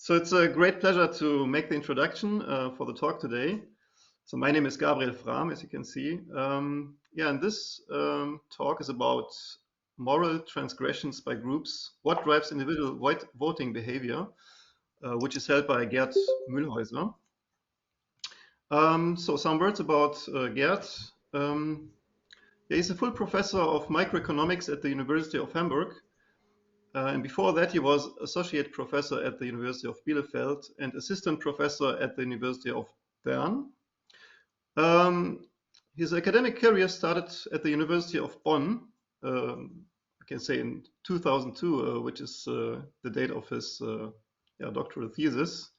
So it's a great pleasure to make the introduction for the talk today. So my name is Gabriel Fram, as you can see. And this talk is about moral transgressions by groups, what drives individual voting behavior, which is held by Gerd Muehlheusser. So some words about Gerd. He's a full professor of microeconomics at the University of Hamburg. And before that, he was associate professor at the University of Bielefeld and assistant professor at the University of Bern. His academic career started at the University of Bonn, I can say in 2002, which is the date of his doctoral thesis,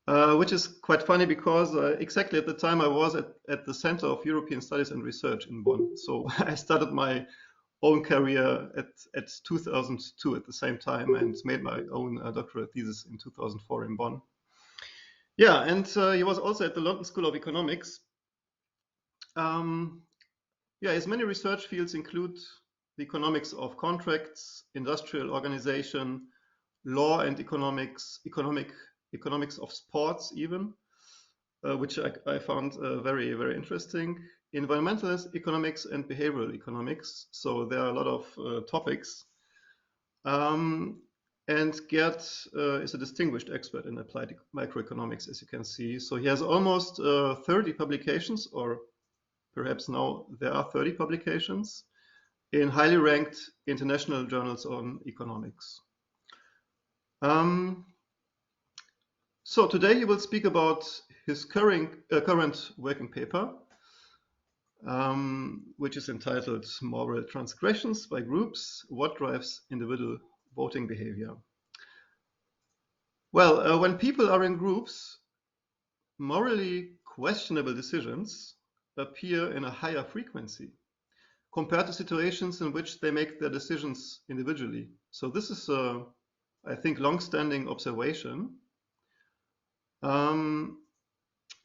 which is quite funny because exactly at the time I was at the Center of European Studies and Research in Bonn. So I started my own career at 2002 at the same time and made my own doctoral thesis in 2004 in Bonn. Yeah, and he was also at the London School of Economics. His many research fields include the economics of contracts, industrial organization, law and economics of sports even, which I found very, very interesting. Environmental economics and behavioral economics. So there are a lot of topics. And Gerd is a distinguished expert in applied microeconomics, as you can see. So he has almost 30 publications, or perhaps now there are 30 publications in highly ranked international journals on economics. So today he will speak about his current working paper, which is entitled Moral Transgressions by Groups, What Drives Individual Voting Behavior. Well, when people are in groups, morally questionable decisions appear in a higher frequency compared to situations in which they make their decisions individually. So this is, I think, long-standing observation.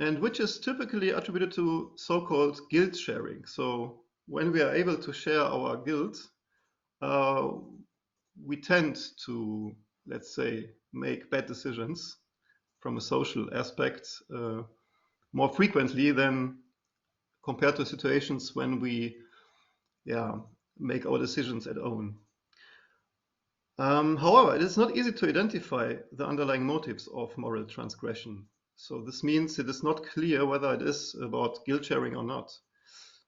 And which is typically attributed to so-called guilt sharing. So when we are able to share our guilt, we tend to, let's say, make bad decisions from a social aspect more frequently than compared to situations when we make our decisions at own. However, it is not easy to identify the underlying motives of moral transgression. So this means it is not clear whether it is about guilt sharing or not.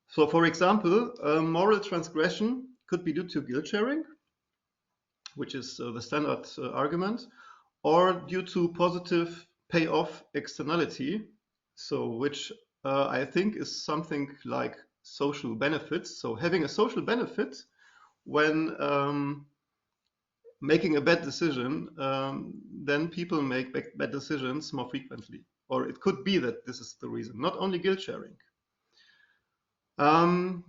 So for example, moral transgression could be due to guilt sharing, which is the standard argument, or due to positive payoff externality, so which I think is something like social benefits. So having a social benefit when making a bad decision, then people make bad decisions more frequently. Or it could be that this is the reason, not only guilt sharing. To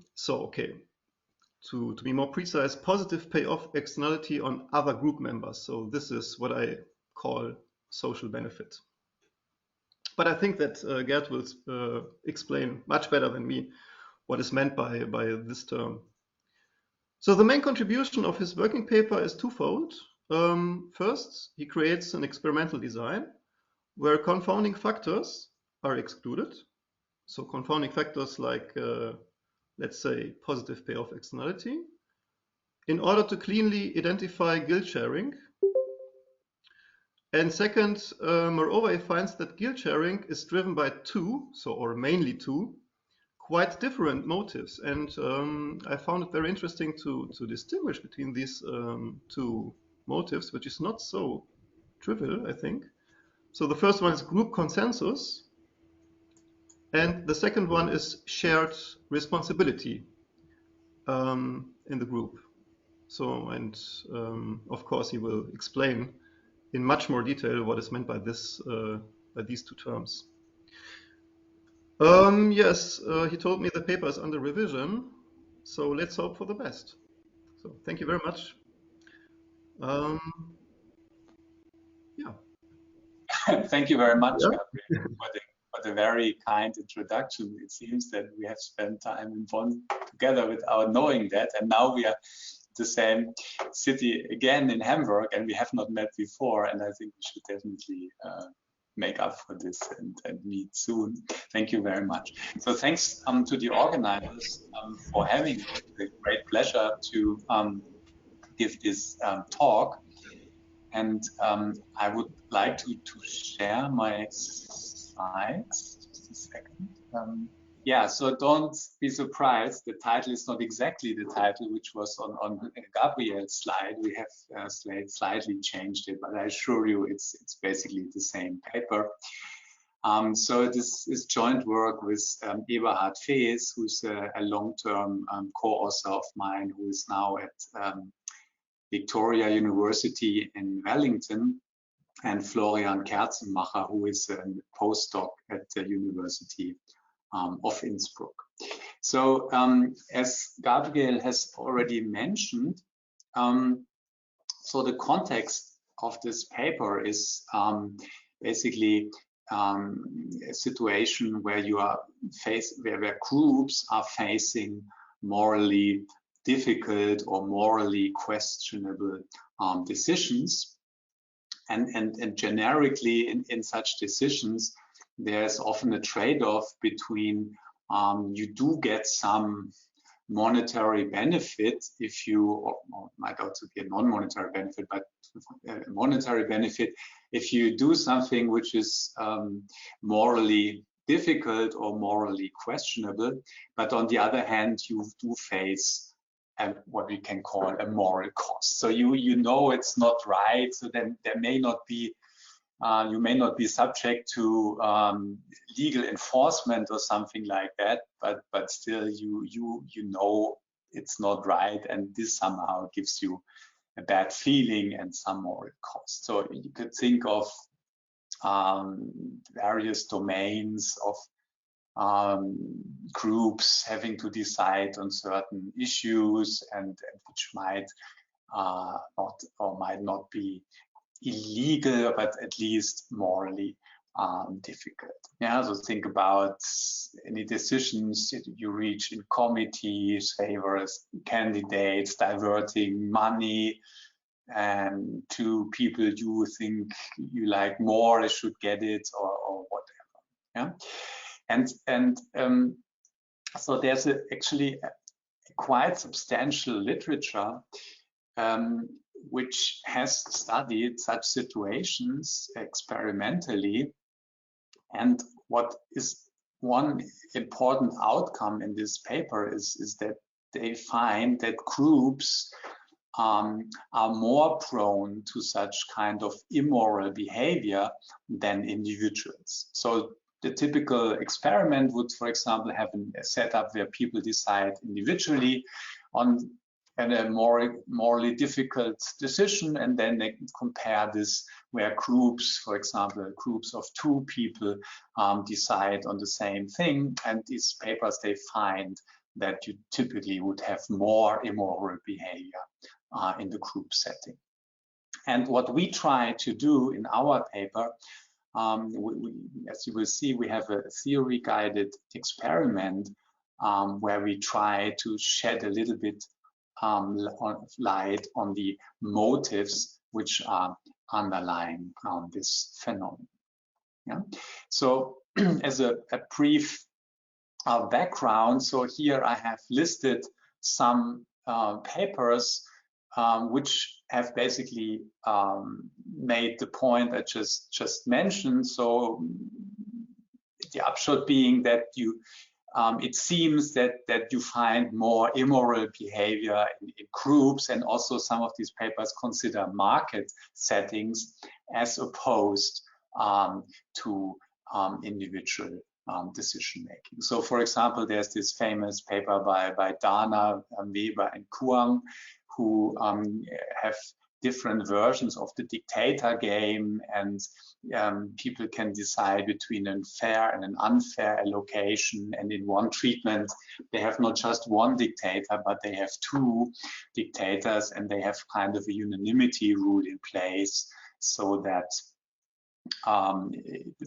be more precise, positive payoff externality on other group members. So this is what I call social benefit. But I think that Gerd will explain much better than me what is meant by this term. So the main contribution of his working paper is twofold. First, he creates an experimental design where confounding factors are excluded. So confounding factors like, let's say, positive payoff externality, in order to cleanly identify guilt sharing. And second, moreover, he finds that guilt sharing is driven by mainly two, quite different motives, and I found it very interesting to distinguish between these two motives, which is not so trivial, I think. So the first one is group consensus, and the second one is shared responsibility in the group. So, and of course, he will explain in much more detail what is meant by this, by these two terms. Yes, he told me the paper is under revision, so let's hope for the best. So thank you very much. Thank you very much, Gabriel, for the very kind introduction. It seems that we have spent time in Bonn together without knowing that, and now we are the same city again in Hamburg, and we have not met before, and I think we should definitely make up for this and meet soon. Thank you very much. So thanks to the organizers for having me. It's a great pleasure to give this talk. And I would like to share my slides. Just a second. Yeah, so don't be surprised. The title is not exactly the title which was on Gabriel's slide. We have slightly changed it, but I assure you it's basically the same paper. So this is joint work with Eberhard Fees, who's a long-term co-author of mine, who is now at Victoria University in Wellington, and Florian Kerzenmacher, who is a postdoc at the University of Innsbruck. So as Gabriel has already mentioned, so the context of this paper is basically a situation where you are where groups are facing morally difficult or morally questionable decisions, and generically in such decisions there's often a trade-off between you do get some monetary benefit if you, or might also be a non-monetary benefit, but a monetary benefit if you do something which is morally difficult or morally questionable, but on the other hand you do face what we can call a moral cost. So you know it's not right, so then there may not be you may not be subject to legal enforcement or something like that, but still you know it's not right, and this somehow gives you a bad feeling and some moral cost. So you could think of various domains of groups having to decide on certain issues and which might not or might not be illegal, but at least morally difficult. Yeah, so think about any decisions that you reach in committees, favors candidates, diverting money and to people you think you like more, they should get it, or whatever. Yeah, and so there's actually a quite substantial literature which has studied such situations experimentally. And what is one important outcome in this paper is that they find that groups are more prone to such kind of immoral behavior than individuals. So the typical experiment would, for example, have a setup where people decide individually on a morally difficult decision, and then they compare this where groups, for example, groups of 2 people decide on the same thing, and these papers, they find that you typically would have more immoral behavior in the group setting. And what we try to do in our paper, as you will see, we have a theory-guided experiment where we try to shed a little bit light on the motives which are underlying this phenomenon. Yeah? So as a brief background, so here I have listed some papers which have basically made the point I just mentioned. So the upshot being that you it seems that you find more immoral behavior in groups, and also some of these papers consider market settings as opposed to individual decision making. So, for example, there's this famous paper by Dana, Weber, and Kuang, who have different versions of the dictator game, and people can decide between a fair and an unfair allocation. And in one treatment, they have not just one dictator, but they have 2 dictators, and they have kind of a unanimity rule in place, so that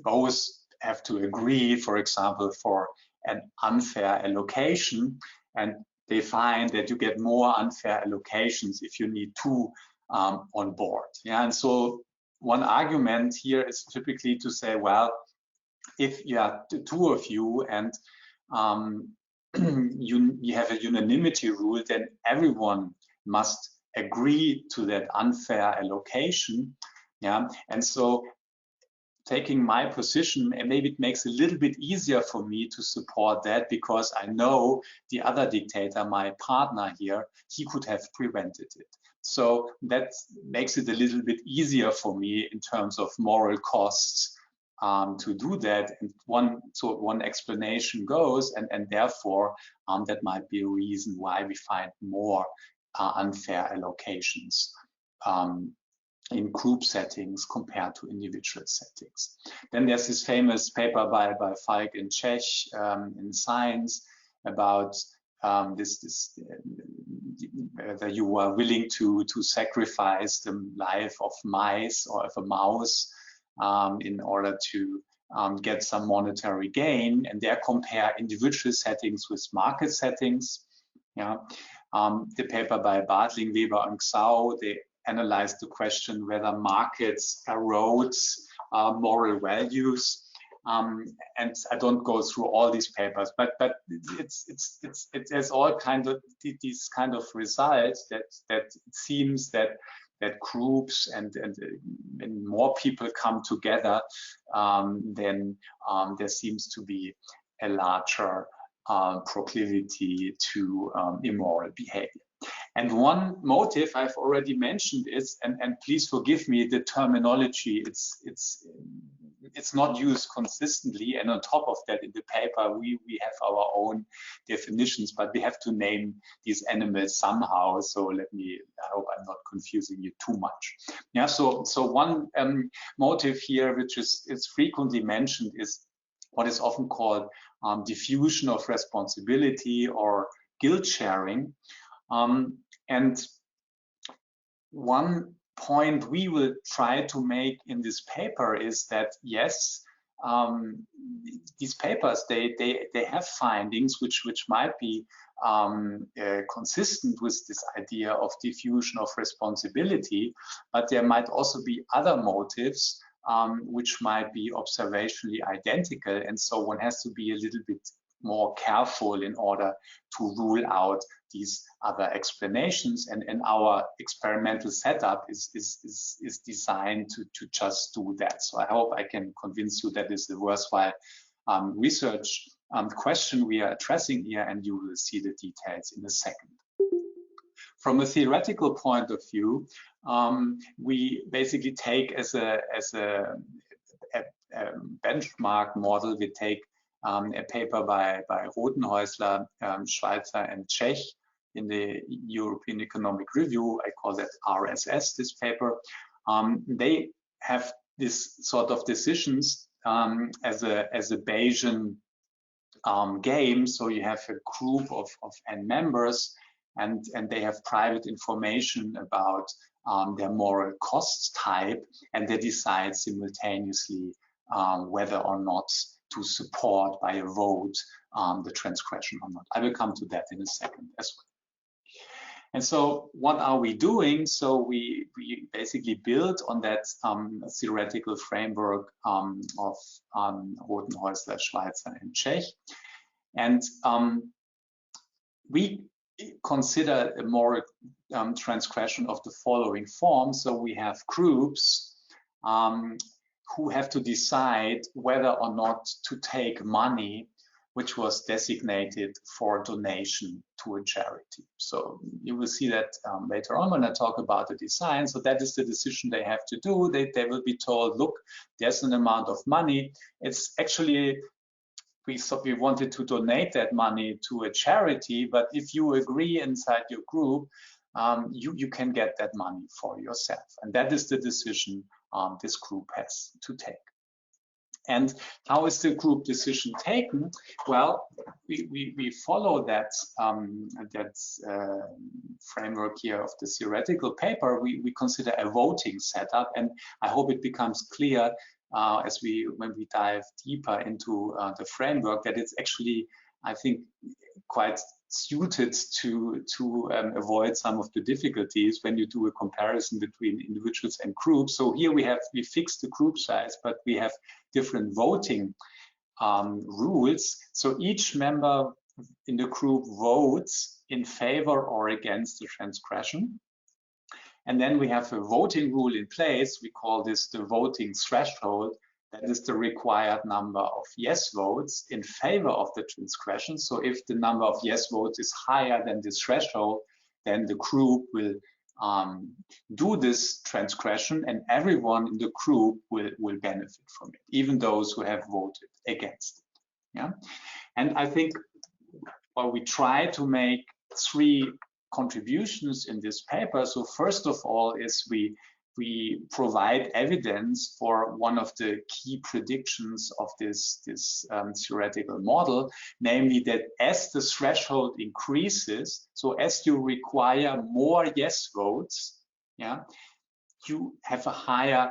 both have to agree, for example, for an unfair allocation. And they find that you get more unfair allocations if you need two on board. Yeah, and so one argument here is typically to say, well, if you are two of you and you have a unanimity rule, then everyone must agree to that unfair allocation. Yeah, and so taking my position, and maybe it makes it a little bit easier for me to support that, because I know the other dictator, my partner here, he could have prevented it. So that makes it a little bit easier for me in terms of moral costs to do that. And one explanation goes, and therefore that might be a reason why we find more unfair allocations in group settings compared to individual settings. Then there's this famous paper by Falk and Czech in Science about whether you are willing to sacrifice the life of mice or of a mouse in order to get some monetary gain, and there compare individual settings with market settings. Yeah, the paper by Bartling, Weber, and Xau, they analyzed the question whether markets erode moral values. And I don't go through all these papers, but there's all kind of these kind of results that it seems that groups and more people come together, then there seems to be a larger proclivity to immoral behavior. And one motive I've already mentioned is, and please forgive me, the terminology, it's not used consistently, and on top of that, in the paper we have our own definitions, but we have to name these animals somehow. So I hope I'm not confusing you too much. Yeah, so one motive here, which is frequently mentioned, is what is often called diffusion of responsibility or guilt sharing. And one point we will try to make in this paper is that, yes, these papers, they have findings which might be consistent with this idea of diffusion of responsibility, but there might also be other motives which might be observationally identical, and so one has to be a little bit more careful in order to rule out these other explanations. And our experimental setup is designed to just do that. So I hope I can convince you that is a worthwhile research question we are addressing here, and you will see the details in a second. From a theoretical point of view, we basically take as a benchmark model, we take a paper by Muehlheusser, Schweitzer, and Czech in the European Economic Review. I call that RSS, this paper. They have this sort of decisions as a Bayesian game. So you have a group of n members, and they have private information about their moral costs type, and they decide simultaneously whether or not to support by a vote the transgression or not. I will come to that in a second as well. And so what are we doing? So we basically build on that theoretical framework of Muehlheusser, Schweitzer, and Czech. And we consider a moral transgression of the following form. So we have groups who have to decide whether or not to take money which was designated for donation to a charity. So you will see that later on when I talk about the design. So that is the decision they have to do. They will be told, look, there's an amount of money. It's actually, we wanted to donate that money to a charity, but if you agree inside your group, you can get that money for yourself. And that is the decision this group has to take. And how is the group decision taken? Well, we follow that framework here of the theoretical paper. We consider a voting setup, and I hope it becomes clear when we dive deeper into the framework that it's actually I think, quite suited to avoid some of the difficulties when you do a comparison between individuals and groups. So here we fixed the group size, but we have different voting rules. So each member in the group votes in favor or against the transgression. And then we have a voting rule in place. We call this the voting threshold. That is the required number of yes votes in favor of the transgression. So if the number of yes votes is higher than this threshold, then the group will do this transgression, and everyone in the group will benefit from it, even those who have voted against it. Yeah, and I think we try to make 3 contributions in this paper. So first of all is we provide evidence for one of the key predictions of this theoretical model, namely that as the threshold increases, so as you require more yes votes, yeah, you have a higher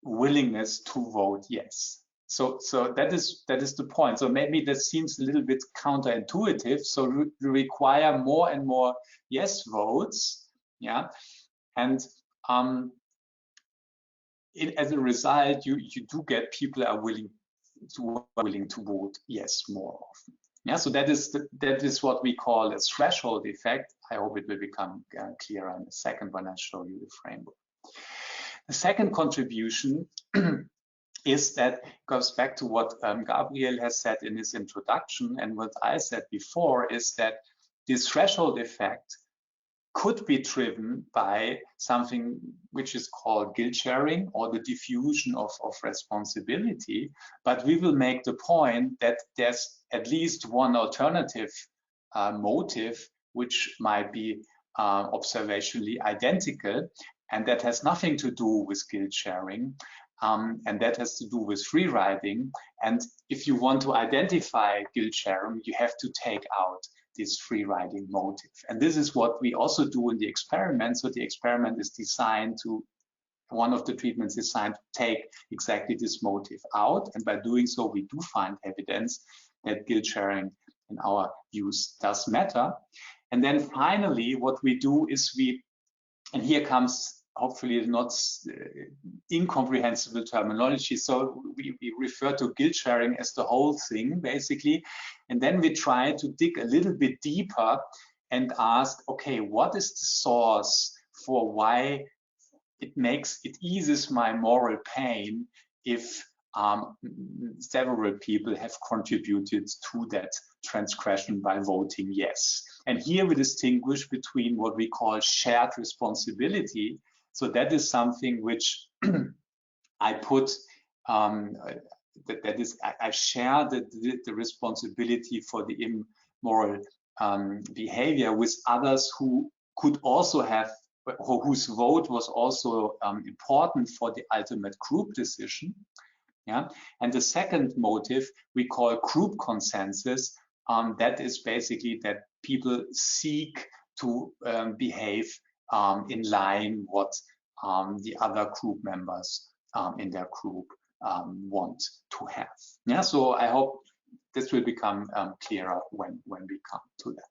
willingness to vote yes. So that is the point. So maybe that seems a little bit counterintuitive. So we require more and more yes votes, yeah, and as a result, you do get people are willing to vote yes more often. Yeah, so that is what we call a threshold effect. I hope it will become clearer in a second when I show you the framework. The second contribution is that goes back to what Gabriel has said in his introduction, and what I said before is that this threshold effect could be driven by something which is called guilt sharing or the diffusion of responsibility. But we will make the point that there's at least one alternative motive which might be observationally identical, and that has nothing to do with guilt sharing. And that has to do with free riding. And if you want to identify guilt sharing, you have to take out this free riding motive. And this is what we also do in the experiment. So the experiment is designed to, one of the treatments is designed to take exactly this motive out. And by doing so, we do find evidence that guilt sharing in our views does matter. And then finally, what we do is and here comes hopefully not incomprehensible terminology. So we refer to guilt sharing as the whole thing, basically. And then we try to dig a little bit deeper and ask, okay, what is the source for why it eases my moral pain if several people have contributed to that transgression by voting yes. And here we distinguish between what we call shared responsibility. So that is something which I put, I share the responsibility for the immoral behavior with others who could also have, whose vote was also important for the ultimate group decision. Yeah, and the second motive we call group consensus. That is basically that people seek to behave in line what the other group members in their group want to have. Yeah, so I hope this will become clearer when we come to that.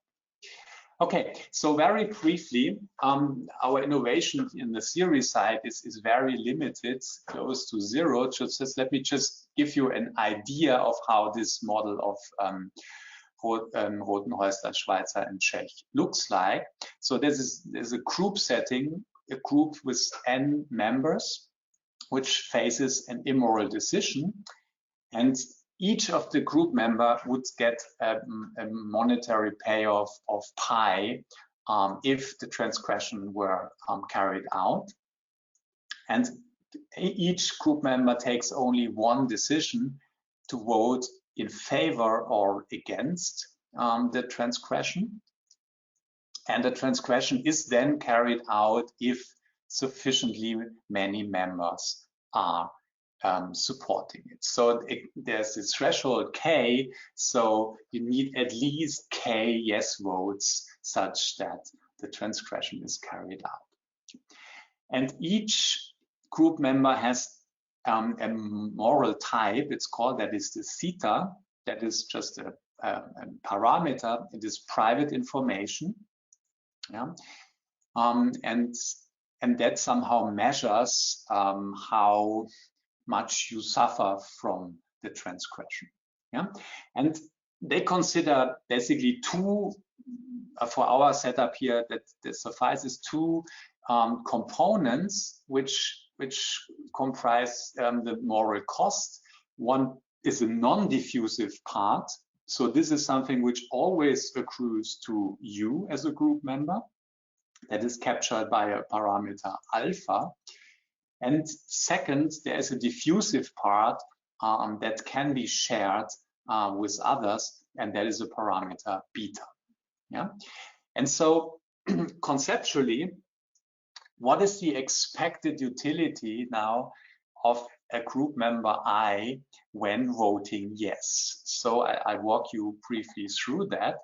Okay, so very briefly, our innovation in the theory side is very limited, close to zero. Let me just give you an idea of how this model of Muehlheusser, Schweitzer, and Czech looks like. So there's a group setting, a group with n members, which faces an immoral decision, and each of the group member would get a monetary payoff of pi if the transgression were carried out. And each group member takes only one decision to vote in favor or against the transgression. And the transgression is then carried out if sufficiently many members are supporting it. So there's this threshold K, so you need at least K yes votes such that the transgression is carried out. And each group member has a moral type, it's called, that is the theta, that is just a parameter. It is private information, yeah, and that somehow measures how much you suffer from the transgression. Yeah, and they consider basically two, for our setup here, that suffices two components which comprise the moral cost. One is a non-diffusive part. So this is something which always accrues to you as a group member. That is captured by a parameter alpha. And second, there is a diffusive part that can be shared with others, and that is a parameter beta. Yeah, and so conceptually, what is the expected utility now of a group member I when voting yes? So I walk you briefly through that.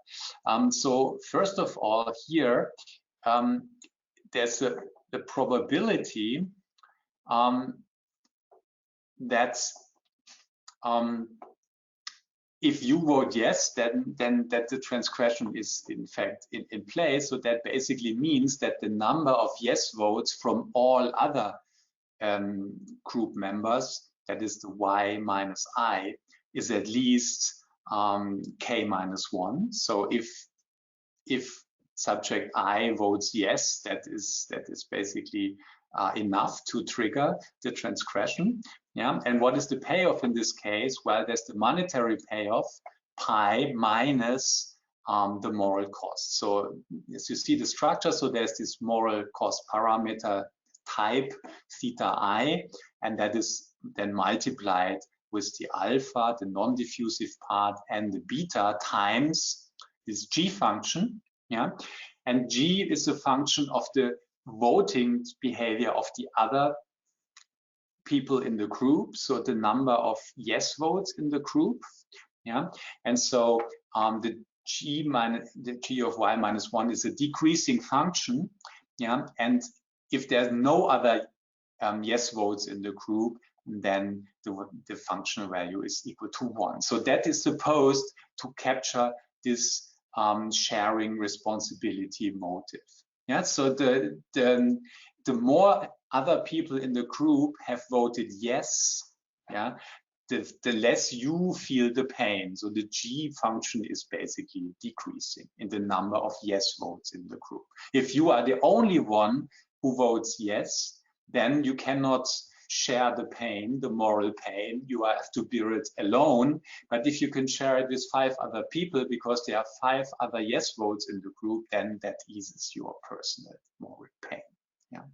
So first of all, here there's the probability that if you vote yes, then that the transgression is in fact in place. So that basically means that the number of yes votes from all other group members, that is the y minus I, is at least k minus 1. So if subject I votes yes, that is basically enough to trigger the transgression. Yeah, and what is the payoff in this case? Well, there's the monetary payoff, pi minus the moral cost. So as you see the structure, so there's this moral cost parameter type theta I, and that is then multiplied with the alpha, the non-diffusive part, and the beta times this g function. Yeah, and g is a function of the voting behavior of the other people in the group, so the number of yes votes in the group. Yeah, and so the g of y minus 1 is a decreasing function. Yeah, and if there's no other yes votes in the group, then the functional value is equal to 1. So that is supposed to capture this sharing responsibility motive. Yeah, so the more other people in the group have voted yes, yeah, the less you feel the pain. So the G function is basically decreasing in the number of yes votes in the group. If you are the only one who votes yes, then you cannot share the pain, the moral pain. You have to bear it alone. But if you can share it with 5 other people because there are 5 other yes votes in the group, then that eases your personal moral pain. Yeah.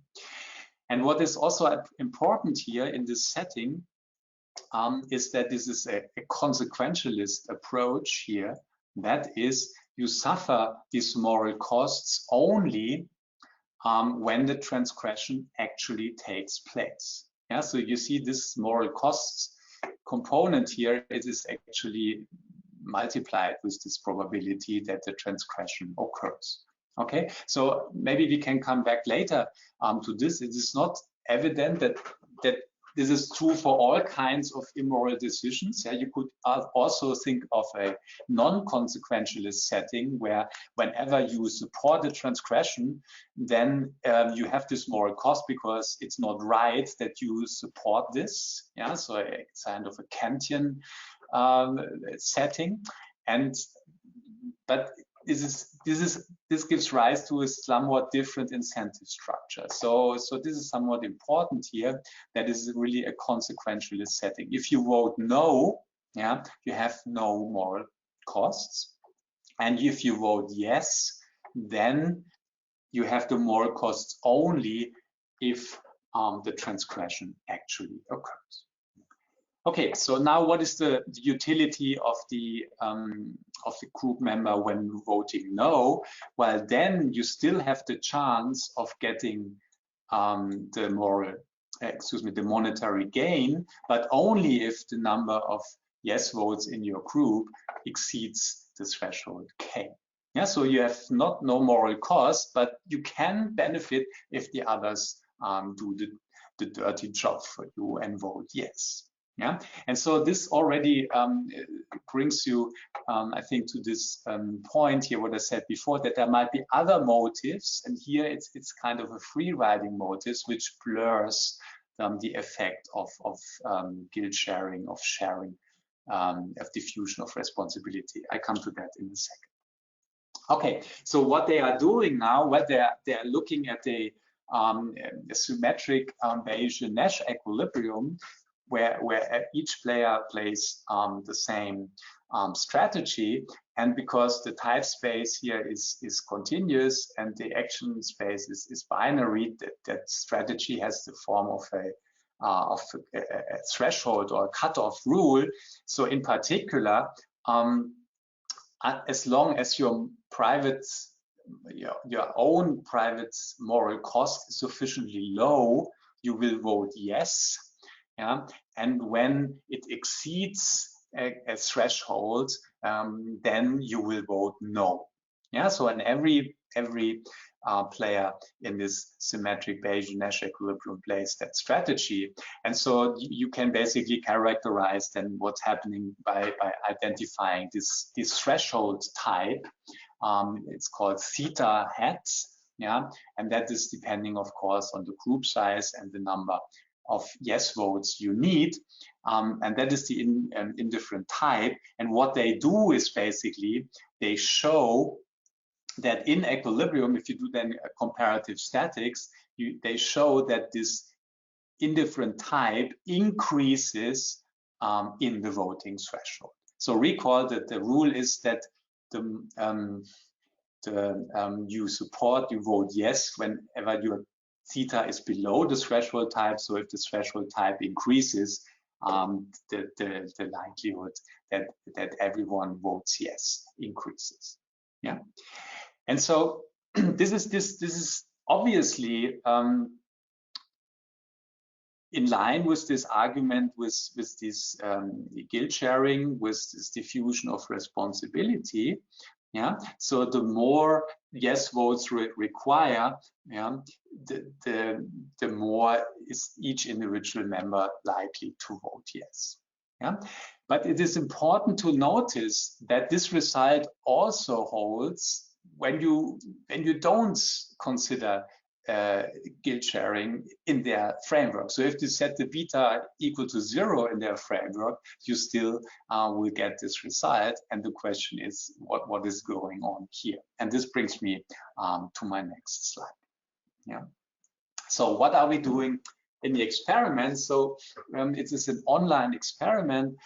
And what is also important here in this setting is that this is a consequentialist approach here. That is, you suffer these moral costs only when the transgression actually takes place. Yeah, so you see this moral costs component here, it is actually multiplied with this probability that the transgression occurs. Okay, so maybe we can come back later to this. It is not evident that this is true for all kinds of immoral decisions. Yeah, you could also think of a non-consequentialist setting where whenever you support a transgression, then you have this moral cost because it's not right that you support this. Yeah, so it's kind of a Kantian setting, but this gives rise to a somewhat different incentive structure. So this is somewhat important here. That is really a consequentialist setting. If you vote no, yeah, you have no moral costs. And if you vote yes, then you have the moral costs only if the transgression actually occurs. Okay, so now what is the utility of the group member when voting no? Well, then you still have the chance of getting the monetary gain, but only if the number of yes votes in your group exceeds the threshold K. Yeah, so you have no moral cost, but you can benefit if the others do the dirty job for you and vote yes. Yeah, and so this already brings you, I think, to this point here, what I said before, that there might be other motives, and here it's kind of a free riding motives, which blurs the effect of guilt sharing, of sharing, of diffusion of responsibility. I come to that in a second. Okay, so what they are doing now, what they're looking at a symmetric Bayesian-Nash equilibrium, where each player plays the same strategy, and because the type space here is continuous and the action space is binary, that strategy has the form of a threshold or a cutoff rule. So in particular, as long as your own private moral cost is sufficiently low, you will vote yes. Yeah, and when it exceeds a threshold, then you will vote no. Yeah, so in every player in this symmetric Bayesian-Nash equilibrium plays that strategy, and so you can basically characterize then what's happening by identifying this threshold type. It's called theta hat. Yeah, and that is depending, of course, on the group size and the number of yes votes you need, and that is the indifferent type. And what they do is basically they show that in equilibrium, if you do then comparative statics, they show that this indifferent type increases in the voting threshold. So recall that the rule is that you vote yes whenever your theta is below the threshold type. So if the threshold type increases, the likelihood that everyone votes yes increases. Yeah, and so this is obviously in line with this argument, with this guilt sharing, with this diffusion of responsibility. Yeah, so the more yes votes require, yeah, the more is each individual member likely to vote yes. Yeah, but it is important to notice that this result also holds when you don't consider guilt sharing in their framework. So if you set the beta equal to 0 in their framework, you still will get this result. And the question is, what is going on here? And this brings me to my next slide. Yeah. So what are we doing in the experiment? So it is an online experiment.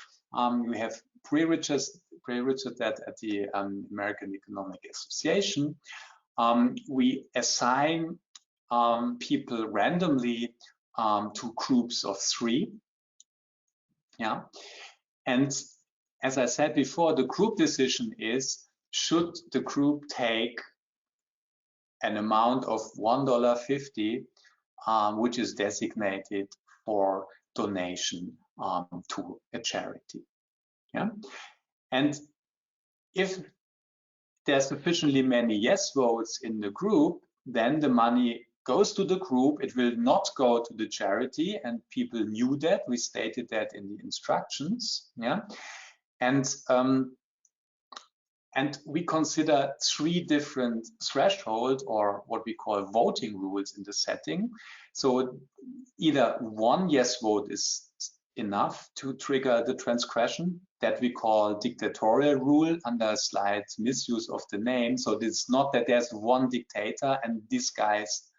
We have pre-registered that at the American Economic Association. We assign people randomly to groups of 3. Yeah, and as I said before, the group decision is, should the group take an amount of $1.50, which is designated for donation to a charity. Yeah, and if there's sufficiently many yes votes in the group, then the money goes to the group. It will not go to the charity, and people knew that. We stated that in the instructions. Yeah, and we consider 3 different thresholds, or what we call voting rules in the setting. So either 1 yes vote is enough to trigger the transgression, that we call dictatorial rule under slight misuse of the name. So it's not that there's 1 dictator and this guy's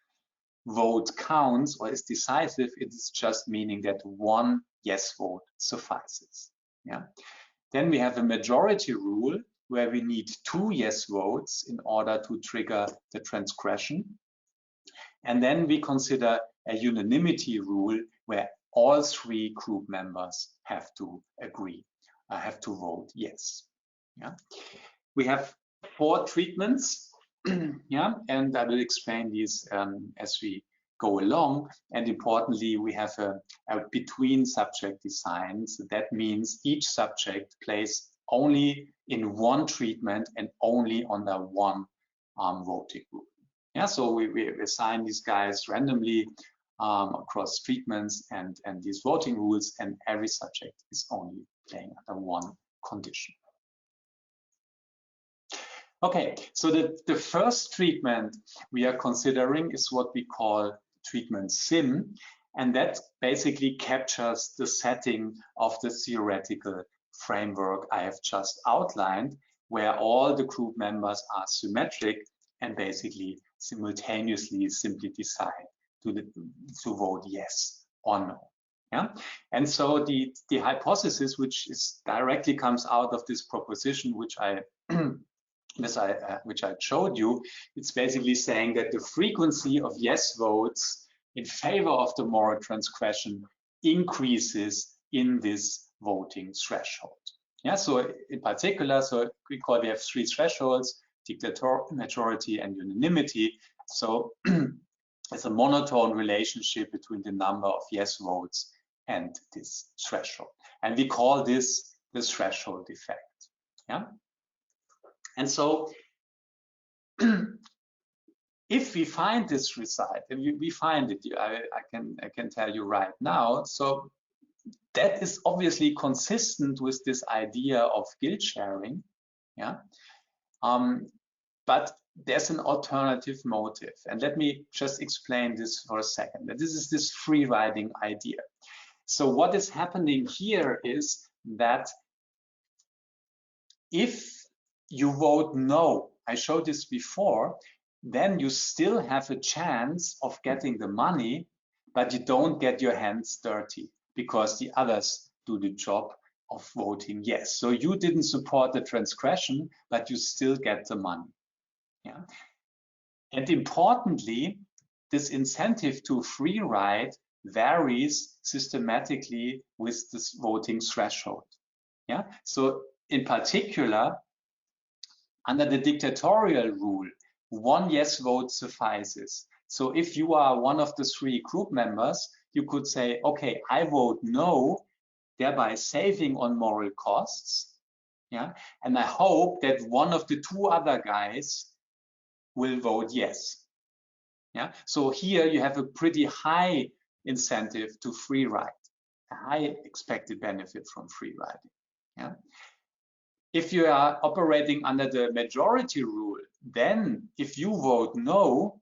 vote counts or is decisive. It is just meaning that 1 yes vote suffices. Yeah. Then we have a majority rule where we need 2 yes votes in order to trigger the transgression. And then we consider a unanimity rule where all 3 group members have to agree, have to vote yes. Yeah, we have 4 treatments. Yeah, and I will explain these as we go along. And importantly, we have a between subject design. So that means each subject plays only in 1 treatment and only under 1 voting rule. Yeah, so we assign these guys randomly across treatments and these voting rules, and every subject is only playing under one condition. Okay, so the first treatment we are considering is what we call treatment sim, and that basically captures the setting of the theoretical framework I have just outlined, where all the group members are symmetric and basically simultaneously simply decide to vote yes or no. Yeah, and so the hypothesis, which directly comes out of this proposition, which I showed you, it's basically saying that the frequency of yes votes in favor of the moral transgression increases in this voting threshold. Yeah, so in particular, so recall we have three thresholds: dictatorial, majority, and unanimity. So it's a monotone relationship between the number of yes votes and this threshold, and we call this the threshold effect. Yeah. And so if we find this result, and we find it, I can tell you right now, so that is obviously consistent with this idea of guilt sharing, yeah. But there's an alternative motive, and let me just explain this for a second. This is this free riding idea. So what is happening here is that if you vote no, I showed this before, then you still have a chance of getting the money, but you don't get your hands dirty because the others do the job of voting yes. So you didn't support the transgression, but you still get the money. Yeah. And importantly, this incentive to free ride varies systematically with this voting threshold. Yeah. So in particular, under the dictatorial rule, one yes vote suffices. So if you are one of the three group members, you could say, okay, I vote no, thereby saving on moral costs. Yeah, and I hope that one of the two other guys will vote yes. Yeah, so here you have a pretty high incentive to free ride, a high expected benefit from free riding. Yeah. If you are operating under the majority rule, then if you vote no,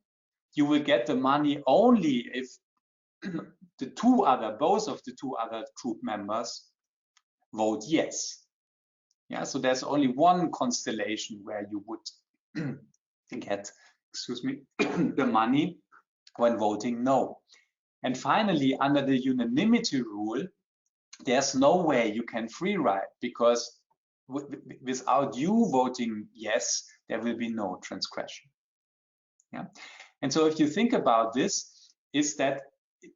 you will get the money only if both of the two other group members vote yes. Yeah, so there's only one constellation where you would get, the money when voting no. And finally, under the unanimity rule, there's no way you can free ride, because without you voting yes, there will be no transgression. Yeah, and so if you think about this, is that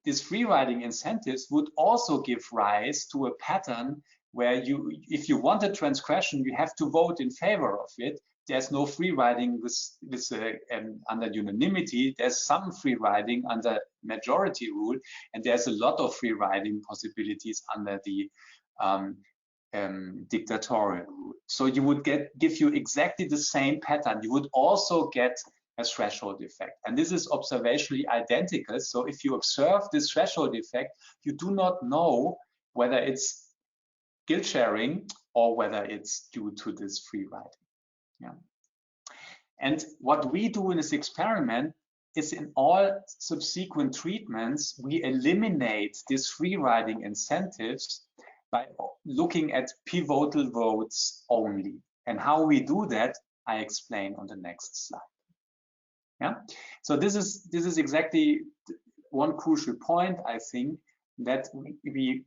this free riding incentives would also give rise to a pattern where if you want a transgression, you have to vote in favor of it. There's no free riding under unanimity. There's some free riding under majority rule, and there's a lot of free riding possibilities under the dictatorial rule. So you would give you exactly the same pattern. You would also get a threshold effect, and this is observationally identical. So if you observe this threshold effect, you do not know whether it's guilt sharing or whether it's due to this free riding. Yeah. And what we do in this experiment is, in all subsequent treatments, we eliminate these free riding incentives by looking at pivotal votes only. And how we do that, I explain on the next slide. Yeah. So this is exactly one crucial point, I think, that we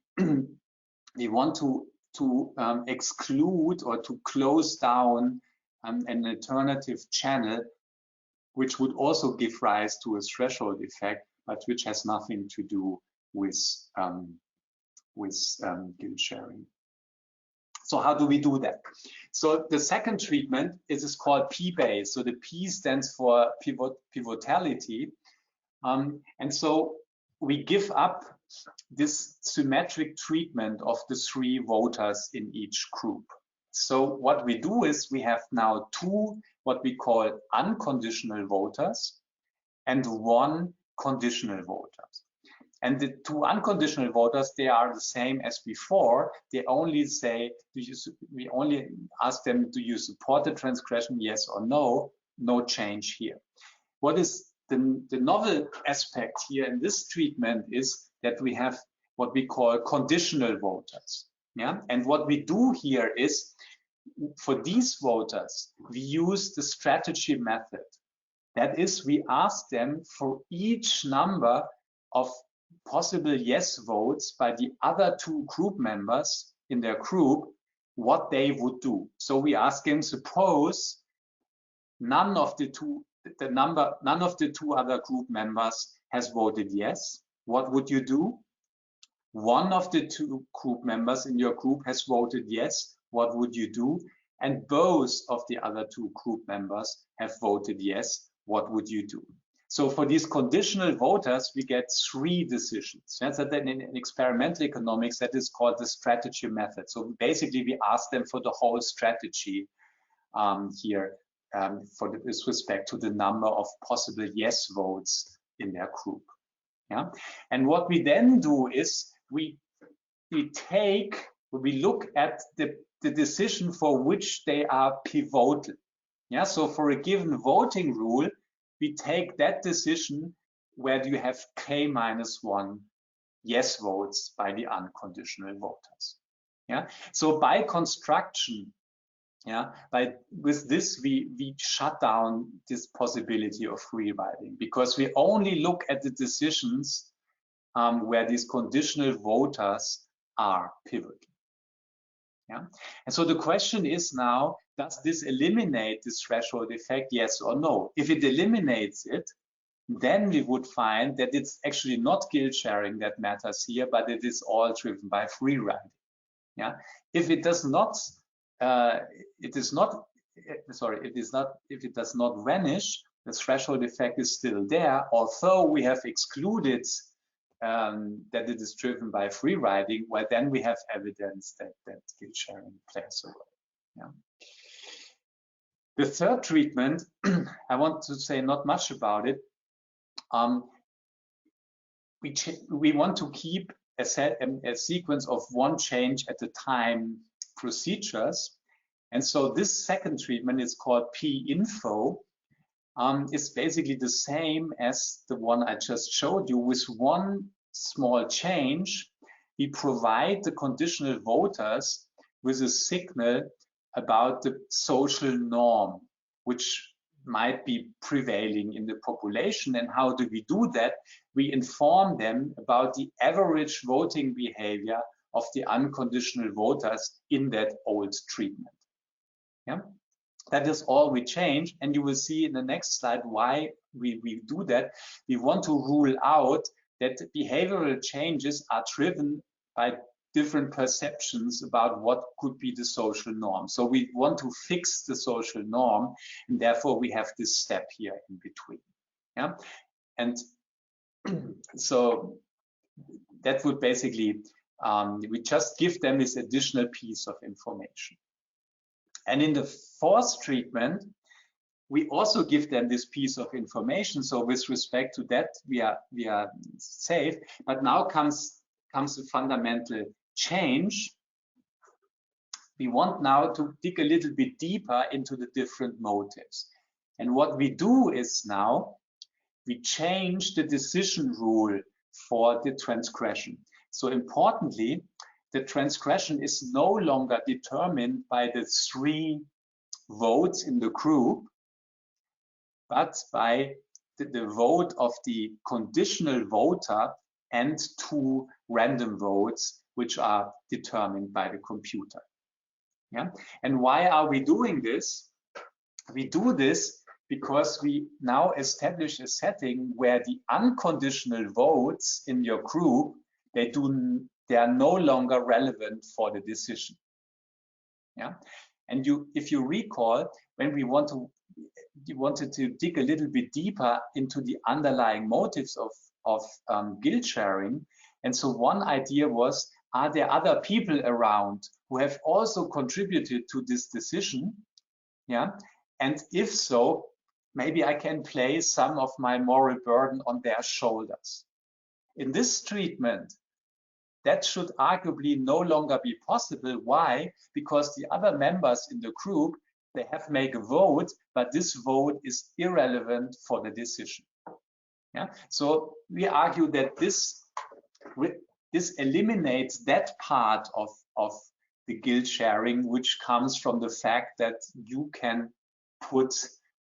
want to exclude or to close down an alternative channel, which would also give rise to a threshold effect, but which has nothing to do with guilt sharing. So how do we do that? So the second treatment is called P-based. So the P stands for pivotality. And so we give up this symmetric treatment of the three voters in each group. So what we do is we have now two what we call unconditional voters and one conditional voters. And the two unconditional voters, they are the same as before. They only say, we only ask them, do you support the transgression, yes or no? No change here. What is the novel aspect here in this treatment is that we have what we call conditional voters. Yeah, and what we do here is, for these voters, we use the strategy method. That is, we ask them for each number of possible yes votes by the other two group members in their group, what they would do. So we ask them, suppose none of the two other group members has voted yes, what would you do? One of the two group members in your group has voted yes, what would you do? And both of the other two group members have voted yes, what would you do? So for these conditional voters, we get 3 decisions. That's in experimental economics, that is called the strategy method. So basically, we ask them for the whole strategy here with respect to the number of possible yes votes in their group. Yeah, and what we then do is we look at the decision for which they are pivotal. Yeah, so for a given voting rule, we take that decision where you have k-1 yes votes by the unconditional voters. Yeah, so by construction, yeah, with this we shut down this possibility of rewriting, because we only look at the decisions where these conditional voters are pivotal. Yeah, and so the question is now, does this eliminate this threshold effect, yes or no? If it eliminates it, then we would find that it's actually not guilt sharing that matters here, but it is all driven by free riding. Yeah, if it does not, if it does not vanish, the threshold effect is still there, although we have excluded that it is driven by free riding, well, then we have evidence that guilt sharing plays a role. Yeah. The third treatment, I want to say not much about it. We want to keep a sequence of one change at a time procedures. And so this second treatment is called P-info. It's basically the same as the one I just showed you. With one small change, we provide the conditional voters with a signal about the social norm, which might be prevailing in the population. And how do we do that? We inform them about the average voting behavior of the unconditional voters in that old treatment. Yeah, that is all we change. And you will see in the next slide why we do that. We want to rule out that behavioral changes are driven by different perceptions about what could be the social norm. So we want to fix the social norm, and therefore we have this step here in between. Yeah, and so that would basically, we just give them this additional piece of information. And in the fourth treatment, we also give them this piece of information. So with respect to that, we are safe. But now comes a fundamental change. We want now to dig a little bit deeper into the different motives. And what we do is now we change the decision rule for the transgression. So importantly, the transgression is no longer determined by the 3 votes in the group, but by the vote of the conditional voter and 2 random votes, which are determined by the computer. Yeah, and why are we doing this? We do this because we now establish a setting where the unconditional votes in your group, they are no longer relevant for the decision. Yeah, and if you recall, when we wanted to dig a little bit deeper into the underlying motives of guilt sharing, and so one idea was, are there other people around who have also contributed to this decision? Yeah, and if so, maybe I can place some of my moral burden on their shoulders. In this treatment, that should arguably no longer be possible. Why? Because the other members in the group, they have made a vote, but this vote is irrelevant for the decision. Yeah. So we argue that this eliminates that part of the guilt sharing, which comes from the fact that you can put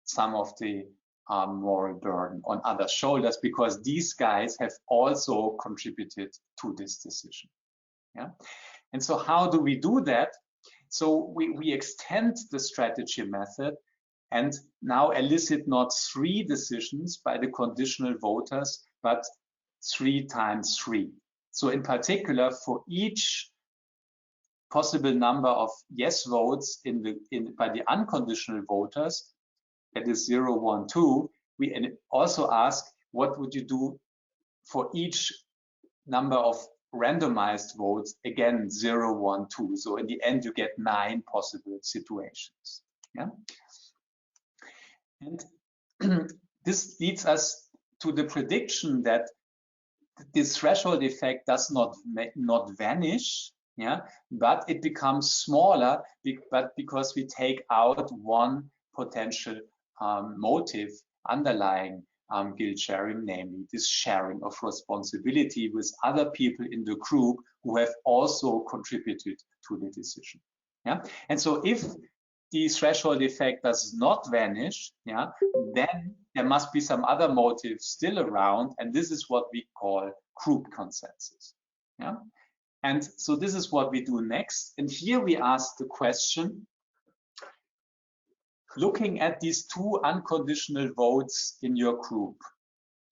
some of the moral burden on other shoulders, because these guys have also contributed to this decision. Yeah. And so how do we do that? So we extend the strategy method and now elicit not 3 decisions by the conditional voters, but 3 times 3. So in particular, for each possible number of yes votes by the unconditional voters, that is 0, 1, 2, we also ask, what would you do for each number of randomized votes? Again, 0, 1, 2. So in the end, you get 9 possible situations. Yeah. And this leads us to the prediction that this threshold effect does not vanish, yeah, but it becomes smaller, but because we take out one potential motive underlying guilt sharing, namely this sharing of responsibility with other people in the group who have also contributed to the decision. Yeah, and so if the threshold effect does not vanish, yeah, then there must be some other motive still around, and this is what we call group consensus. Yeah, and so this is what we do next. And here we ask the question, looking at these 2 unconditional votes in your group,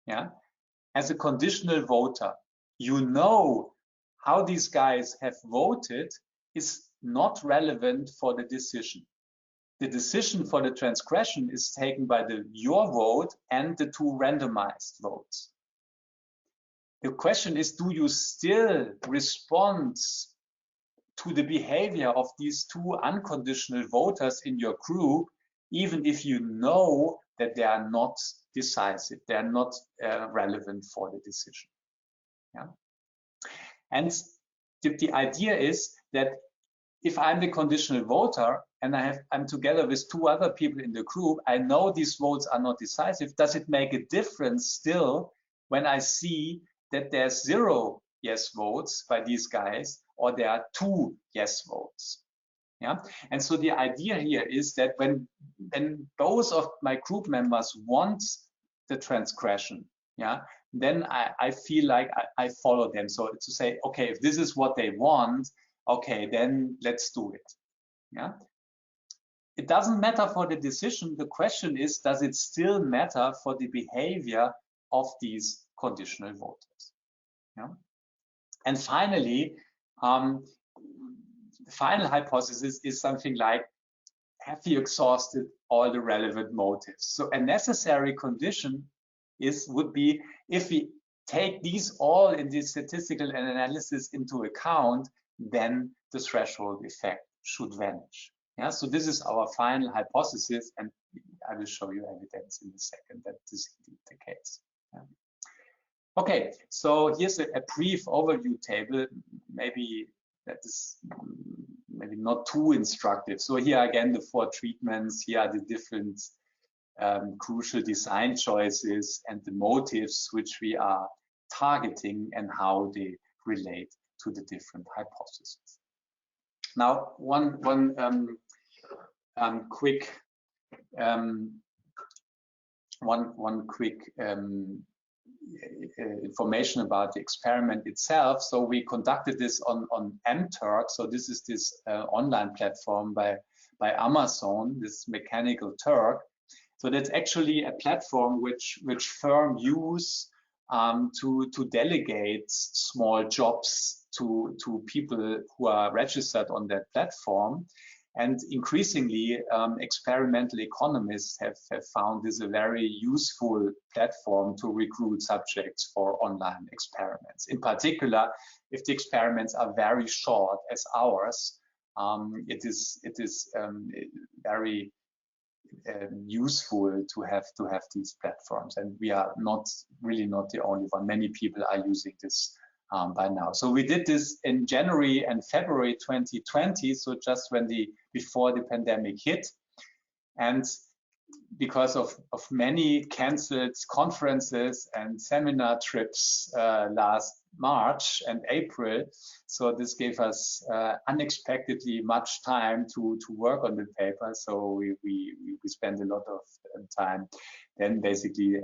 yeah, as a conditional voter, you know how these guys have voted is not relevant for the decision. The decision for the transgression is taken by your vote and the 2 randomized votes. The question is, do you still respond to the behavior of these 2 unconditional voters in your group, even if you know that they are not decisive, they are not relevant for the decision? Yeah. And the idea is that if I'm the conditional voter and I'm together with 2 other people in the group, I know these votes are not decisive. Does it make a difference still when I see that there's 0 yes votes by these guys, or there are 2 yes votes? Yeah. And so the idea here is that when both of my group members want the transgression, yeah, then I feel like I follow them. So to say, okay, if this is what they want, okay, then let's do it. Yeah. It doesn't matter for the decision. The question is, does it still matter for the behavior of these conditional voters? Yeah. And finally, the final hypothesis is something like, have you exhausted all the relevant motives? So a necessary condition would be, if we take these all in the statistical analysis into account, then the threshold effect should vanish. Yeah, so this is our final hypothesis, and I will show you evidence in a second that this is indeed the case. Yeah. Okay, so here's a brief overview table. Maybe that is maybe not too instructive. So here again, the 4 treatments. Here are the different crucial design choices and the motives which we are targeting and how they relate to the different hypotheses. Now, one quick information about the experiment itself. So we conducted this on MTurk. So this is this online platform by Amazon, this Mechanical Turk. So that's actually a platform which firms use to delegate small jobs to people who are registered on that platform. And increasingly, experimental economists have found this a very useful platform to recruit subjects for online experiments. In particular, if the experiments are very short, as ours, it is very useful to have these platforms, and we are really not the only one. Many people are using this by now. So we did this in January and February 2020, so just before the pandemic hit, and because of many cancelled conferences and seminar trips last March and April, so this gave us unexpectedly much time to work on the paper. So we spent a lot of time then basically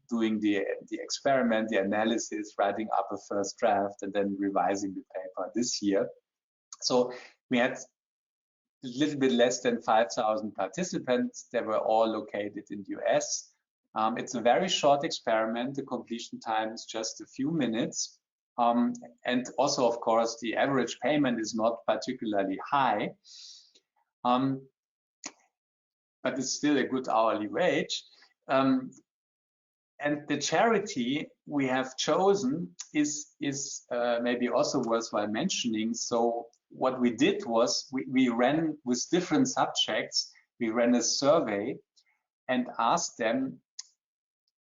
doing the experiment, the analysis, writing up a first draft, and then revising the paper this year. So we had a little bit less than 5,000 participants. They were all located in the US. It's a very short experiment. The completion time is just a few minutes. And also, of course, the average payment is not particularly high, but it's still a good hourly wage. And the charity we have chosen is maybe also worthwhile mentioning. So what we did was we ran with different subjects, we ran a survey and asked them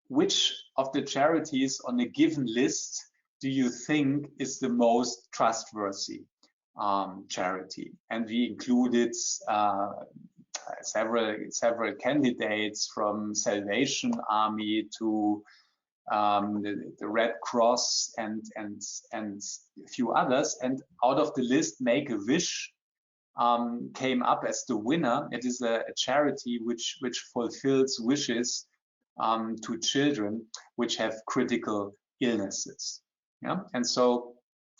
which of the charities on a given list do you think is the most trustworthy charity? And we included several candidates, from Salvation Army to the Red Cross and a few others. And out of the list, Make-A-Wish came up as the winner. It is a charity which fulfills wishes to children which have critical illnesses. Yeah, and so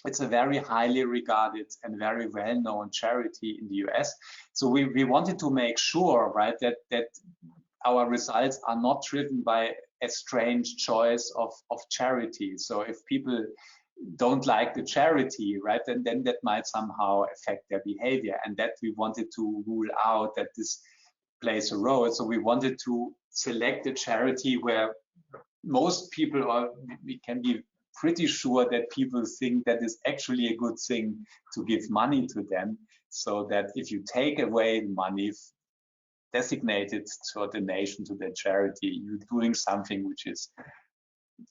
it's a very highly regarded and very well-known charity in the US. So we wanted to make sure, right, that our results are not driven by a strange choice of charity. So if people don't like the charity, right, then that might somehow affect their behavior, and that we wanted to rule out that this plays a role. So we wanted to select a charity where most people, or we can be pretty sure that people think that is actually a good thing to give money to them, so that if you take away money designated to a donation to the charity, you're doing something which is,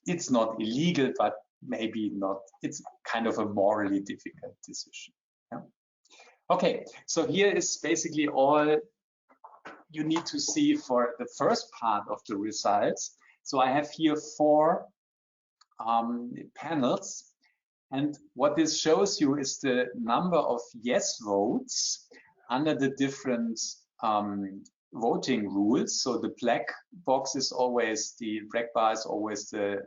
it's not illegal, but maybe not, it's kind of a morally difficult decision. Yeah? Okay, so here is basically all you need to see for the first part of the results. So I have here 4 panels, and what this shows you is the number of yes votes under the different voting rules. So the black box is always, the black bar is always the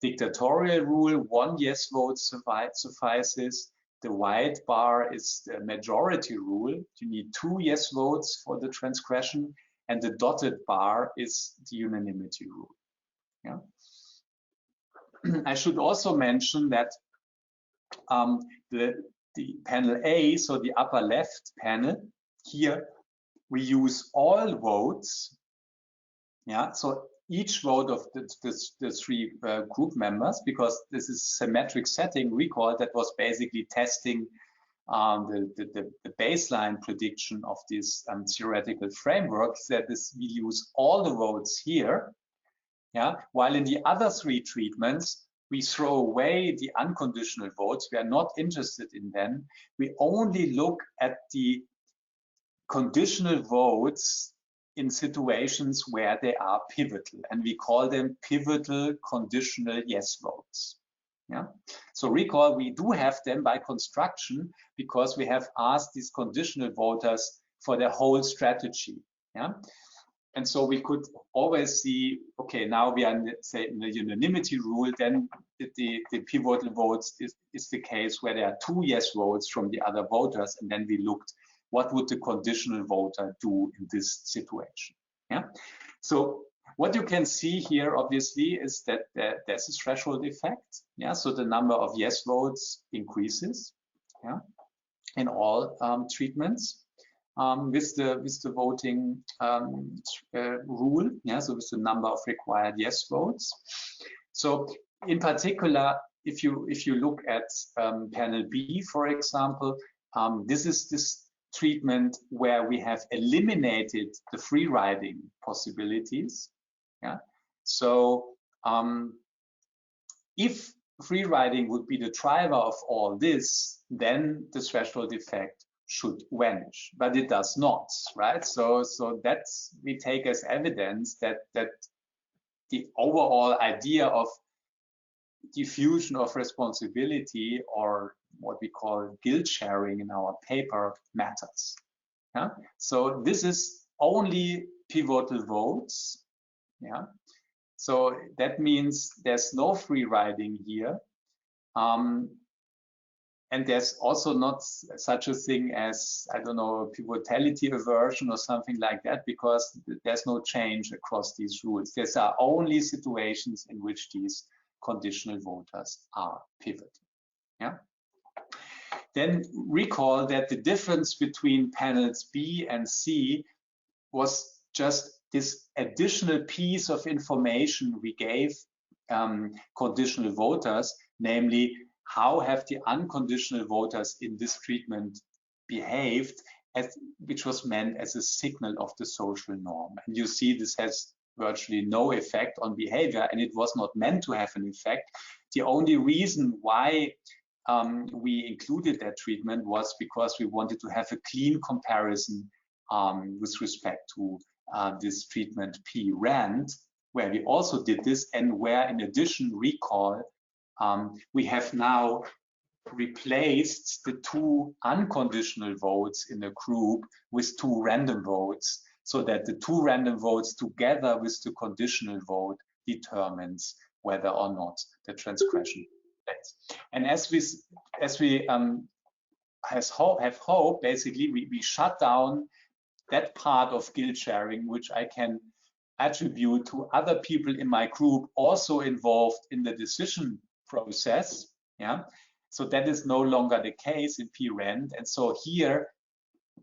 dictatorial rule. 1 yes vote suffices. The white bar is the majority rule. You need 2 yes votes for the transgression, and the dotted bar is the unanimity rule. Yeah. I should also mention that the panel A, so the upper left panel, here we use all votes. Yeah, so each vote of the 3 group members, because this is symmetric setting, recall that was basically testing the baseline prediction of this theoretical framework, that we use all the votes here. Yeah, while in the other 3 treatments, we throw away the unconditional votes. We are not interested in them. We only look at the conditional votes in situations where they are pivotal, and we call them pivotal conditional yes votes. Yeah. So recall, we do have them by construction because we have asked these conditional voters for their whole strategy. Yeah. And so we could always see, okay, now we are, say, in the unanimity rule, then the pivotal votes is the case where there are 2 yes votes from the other voters, and then we looked, what would the conditional voter do in this situation? Yeah. So what you can see here, obviously, is that there's a threshold effect. Yeah. So the number of yes votes increases. Yeah. In all treatments. With the voting rule, yeah, so with the number of required yes votes. So in particular, if you look at panel B, for example, this treatment where we have eliminated the free riding possibilities. Yeah. So if free riding would be the driver of all this, then the threshold effect should vanish, but it does not, right? So that's we take as evidence that the overall idea of diffusion of responsibility, or what we call guilt sharing in our paper, matters. Yeah? So this is only pivotal votes. Yeah. So that means there's no free riding here. And there's also not such a thing as, I don't know, pivotality aversion or something like that, because there's no change across these rules. These are only situations in which these conditional voters are pivotal. Yeah. Then recall that the difference between panels B and C was just this additional piece of information we gave conditional voters, namely, how have the unconditional voters in this treatment behaved, which was meant as a signal of the social norm. And you see this has virtually no effect on behavior, and it was not meant to have an effect. The only reason why we included that treatment was because we wanted to have a clean comparison with respect to this treatment P rand, where we also did this, and where in addition, recall, we have now replaced the two unconditional votes in a group with two random votes, so that the two random votes together with the conditional vote determines whether or not the transgression takes place. And as we have hope, basically, we shut down that part of guilt sharing, which I can attribute to other people in my group also involved in the decision process. Yeah, so that is no longer the case in P-rand, and so here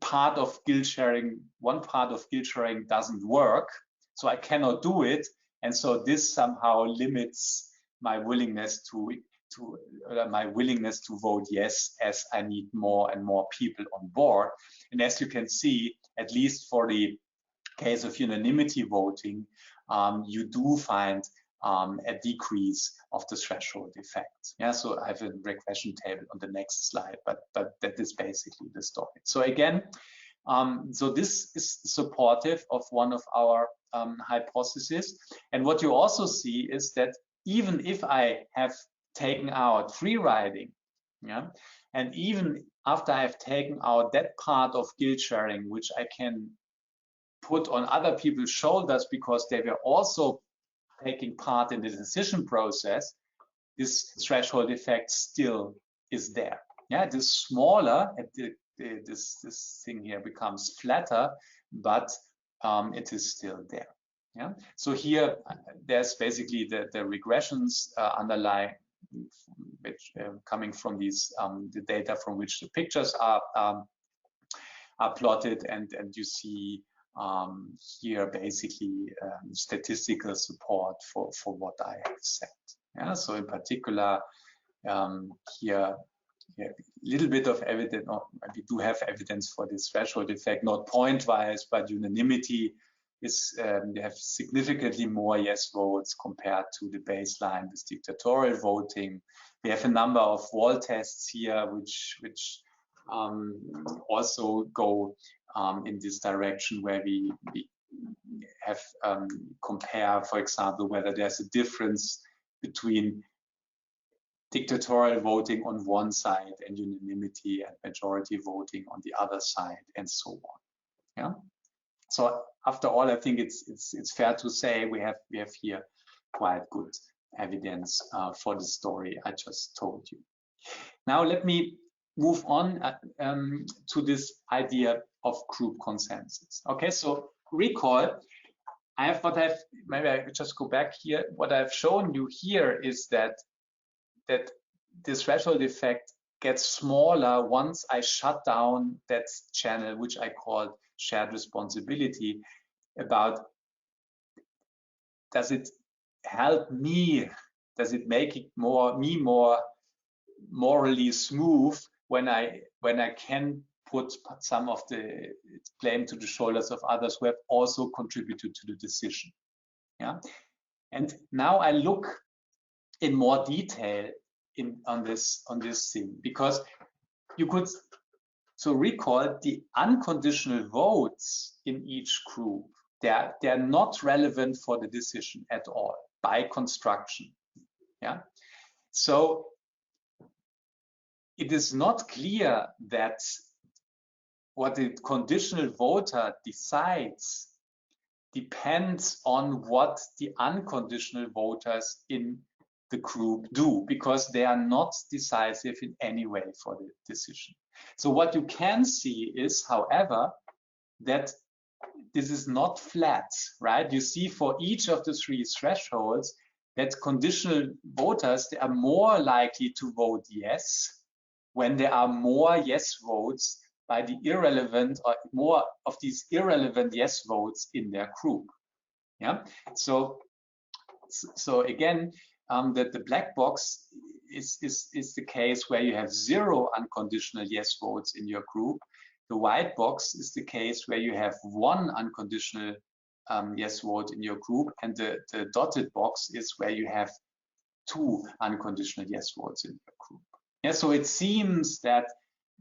part of guilt sharing, one part of guilt sharing doesn't work, so I cannot do it, and so this somehow limits my willingness to vote yes, as I need more and more people on board. And as you can see, at least for the case of unanimity voting, you do find a decrease of the threshold effect. Yeah, so I have a regression table on the next slide, but that is basically the story. So again, so this is supportive of one of our hypotheses. And what you also see is that even if I have taken out free riding, yeah, and even after I've taken out that part of guilt sharing, which I can put on other people's shoulders because they were also taking part in the decision process, this threshold effect still is there. Yeah, it is smaller, this thing here becomes flatter, but it is still there. Yeah, so here there's basically the regressions underlying, which coming from these the data from which the pictures are plotted, and you see here basically statistical support for what I have said. Yeah, so in particular here a little bit of evidence, or we do have evidence for this threshold effect, not point-wise, but unanimity is they have significantly more yes votes compared to the baseline with dictatorial voting. We have a number of wall tests here which also go in this direction, where we have compare, for example, whether there's a difference between dictatorial voting on one side and unanimity and majority voting on the other side, and so on. Yeah. So after all, I think it's fair to say we have here quite good evidence for the story I just told you. Now let me move on to this idea of group consensus. Okay, so recall, maybe I could just go back here. What I've shown you here is that this threshold effect gets smaller once I shut down that channel, which I called shared responsibility, about does it help me, does it make it more morally smooth when I can put some of the blame to the shoulders of others who have also contributed to the decision. Yeah, and now I look in more detail on this thing, because you could recall the unconditional votes in each group. They're not relevant for the decision at all by construction. Yeah, so it is not clear that what the conditional voter decides depends on what the unconditional voters in the group do, because they are not decisive in any way for the decision. So what you can see is, however, that this is not flat, right? You see for each of the three thresholds that conditional voters, they are more likely to vote yes when there are more yes votes by the irrelevant, or more of these irrelevant yes votes in their group. Yeah, so again, that the black box is the case where you have 0 unconditional yes votes in your group. The white box is the case where you have 1 unconditional yes vote in your group, and the dotted box is where you have 2 unconditional yes votes in your group. Yeah, so it seems that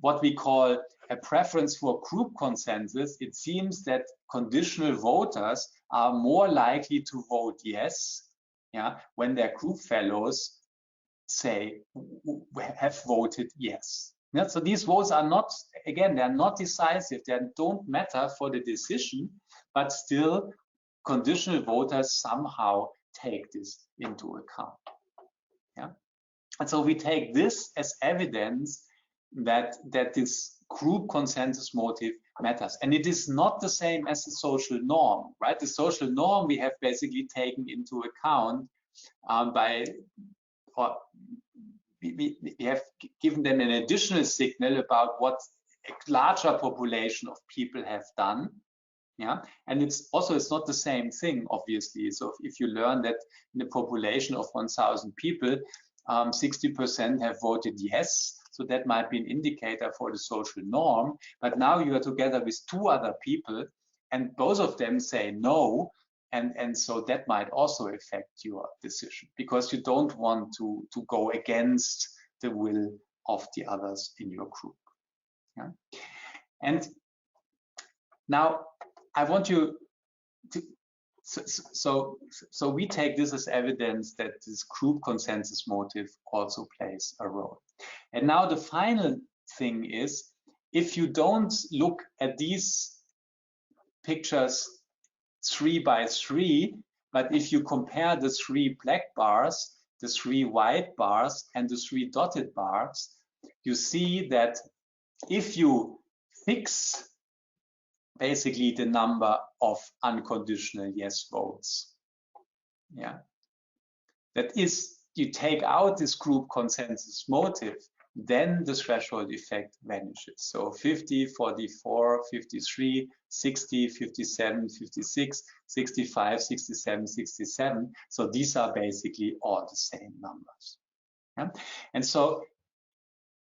what we call a preference for group consensus, it seems that conditional voters are more likely to vote yes, yeah, when their group fellows say have voted yes. Yeah, so these votes are not, again, they're not decisive, they don't matter for the decision, but still conditional voters somehow take this into account. Yeah, and so we take this as evidence that this group consensus motive matters, and it is not the same as the social norm, right? The social norm we have basically taken into account we have given them an additional signal about what a larger population of people have done. Yeah, and it's not the same thing, obviously. So if you learn that in a population of 1,000 people, 60% have voted yes, so that might be an indicator for the social norm. But now you are together with 2 other people, and both of them say no, and so that might also affect your decision, because you don't want to go against the will of the others in your group. Yeah? And now I want you to, so we take this as evidence that this group consensus motive also plays a role. And now the final thing is, if you don't look at these pictures 3 by 3, but if you compare the 3 black bars, the 3 white bars, and the 3 dotted bars, you see that if you fix basically the number of unconditional yes votes, yeah, that is, you take out this group consensus motive, then the threshold effect vanishes. So 50, 44, 53, 60, 57, 56, 65, 67, 67. So these are basically all the same numbers. Yeah? And so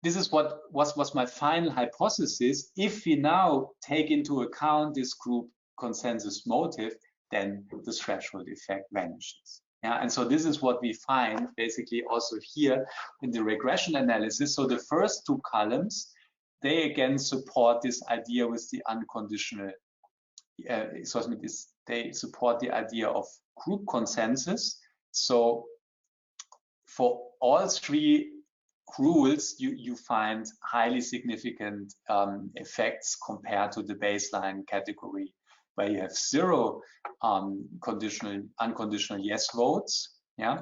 this is what was my final hypothesis. If we now take into account this group consensus motive, then the threshold effect vanishes. Yeah, and so this is what we find basically also here in the regression analysis. So the first 2 columns, they again support this idea with the unconditional, they support the idea of group consensus. So for all 3 rules, you find highly significant effects compared to the baseline category, where you have 0 unconditional yes votes. Yeah,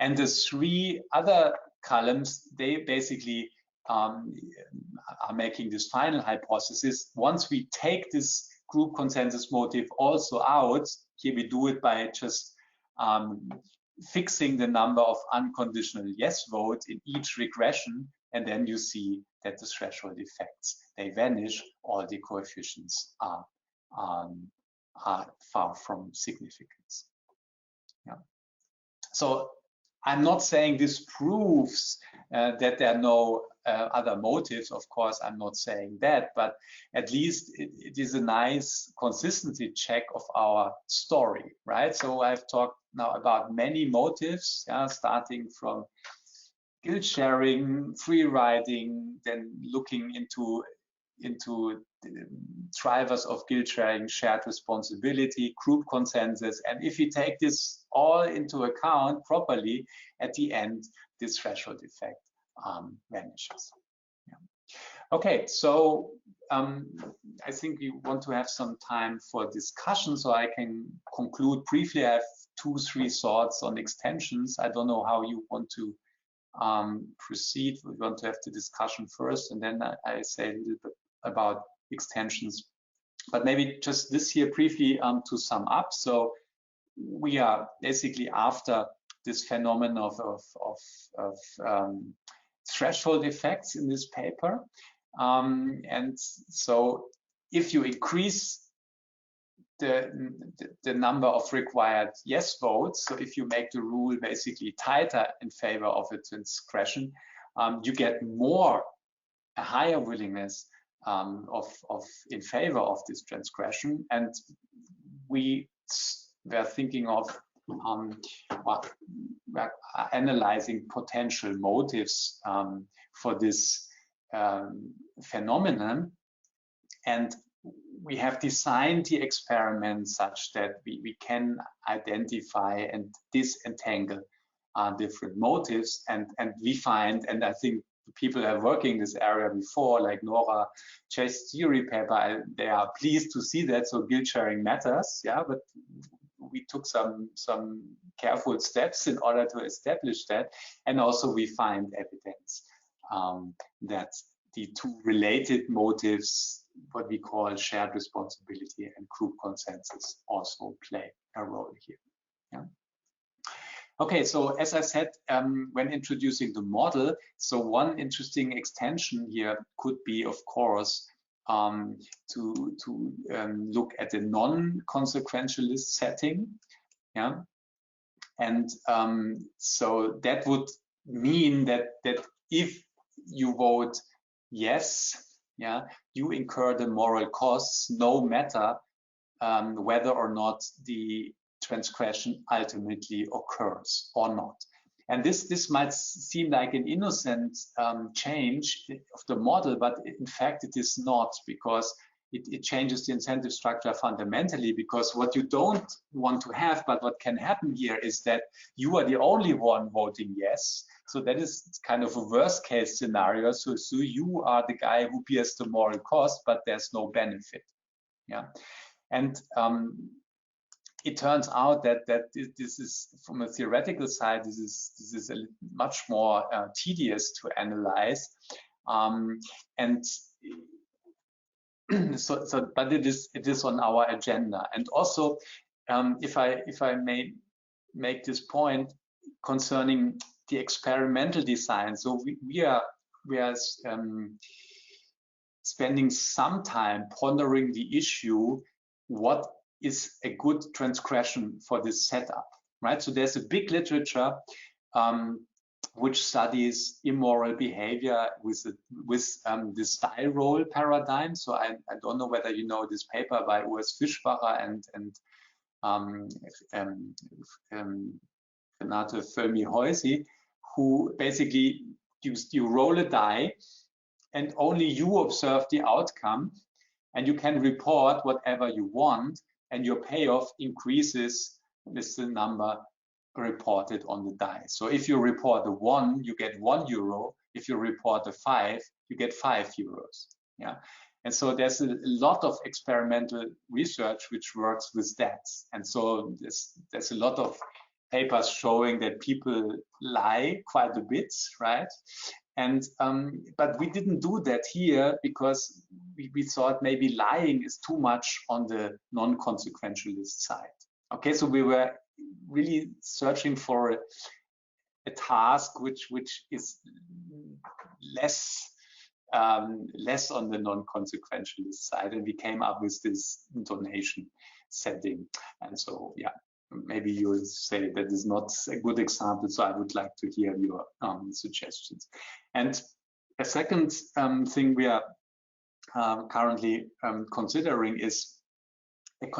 and the 3 other columns, they basically are making this final hypothesis. Once we take this group consensus motive also out, here we do it by just fixing the number of unconditional yes votes in each regression, and then you see that the threshold effects, they vanish, all the coefficients are far from significance. Yeah. So I'm not saying this proves that there are no other motives. Of course, I'm not saying that, but at least it is a nice consistency check of our story, right? So I've talked now about many motives, starting from guilt sharing, free riding, then looking into drivers of guilt sharing, shared responsibility, group consensus. And if you take this all into account properly, at the end, this threshold effect vanishes. Yeah. Okay, so I think we want to have some time for discussion, so I can conclude briefly. I have 2-3 thoughts on extensions. I don't know how you want to proceed. We want to have the discussion first, and then I say a little bit about extensions. But maybe just this here briefly to sum up. So we are basically after this phenomenon of threshold effects in this paper. And so if you increase the number of required yes votes, so if you make the rule basically tighter in favor of a transgression, you get a higher willingness in favor of this transgression. And we were thinking of analyzing potential motives for this phenomenon. And we have designed the experiment such that we can identify and disentangle different motives, and we find, and I think people have working in this area before, like Nora Chase theory paper, they are pleased to see that. So guilt sharing matters, yeah, but we took some careful steps in order to establish that. And also we find evidence that the two related motives, what we call shared responsibility and group consensus, also play a role here. Yeah. Okay, so as I said, when introducing the model, so one interesting extension here could be, of course, to look at the non-consequentialist setting. Yeah, and so that would mean that if you vote yes, yeah, you incur the moral costs, no matter whether or not the transgression ultimately occurs or not. And this might seem like an innocent change of the model, but in fact it is not, because it changes the incentive structure fundamentally. Because what you don't want to have, but what can happen here, is that you are the only one voting yes. So that is kind of a worst case scenario. So you are the guy who bears the moral cost, but there's no benefit. Yeah, and it turns out that this is, from a theoretical side, this is a much more tedious to analyze, and but it is on our agenda. And also, if I may make this point concerning the experimental design, so we are spending some time pondering the issue: what is a good transgression for this setup, right? So there's a big literature which studies immoral behavior with the style role paradigm. So I don't know whether you know this paper by Urs Fischbacher and Renate Muehlheusser, who basically you roll a die and only you observe the outcome, and you can report whatever you want, and your payoff increases with the number reported on the die. So if you report a 1, you get €1. If you report a 5, you get €5. Yeah, and so there's a lot of experimental research which works with that. And so there's a lot of papers showing that people lie quite a bit, right? And but we didn't do that here because we thought maybe lying is too much on the non-consequentialist side. Okay, so we were really searching for a task which is less on the non-consequentialist side, and we came up with this donation setting. And so yeah, maybe you will say that is not a good example, so I would like to hear your suggestions. And a second thing we are currently considering is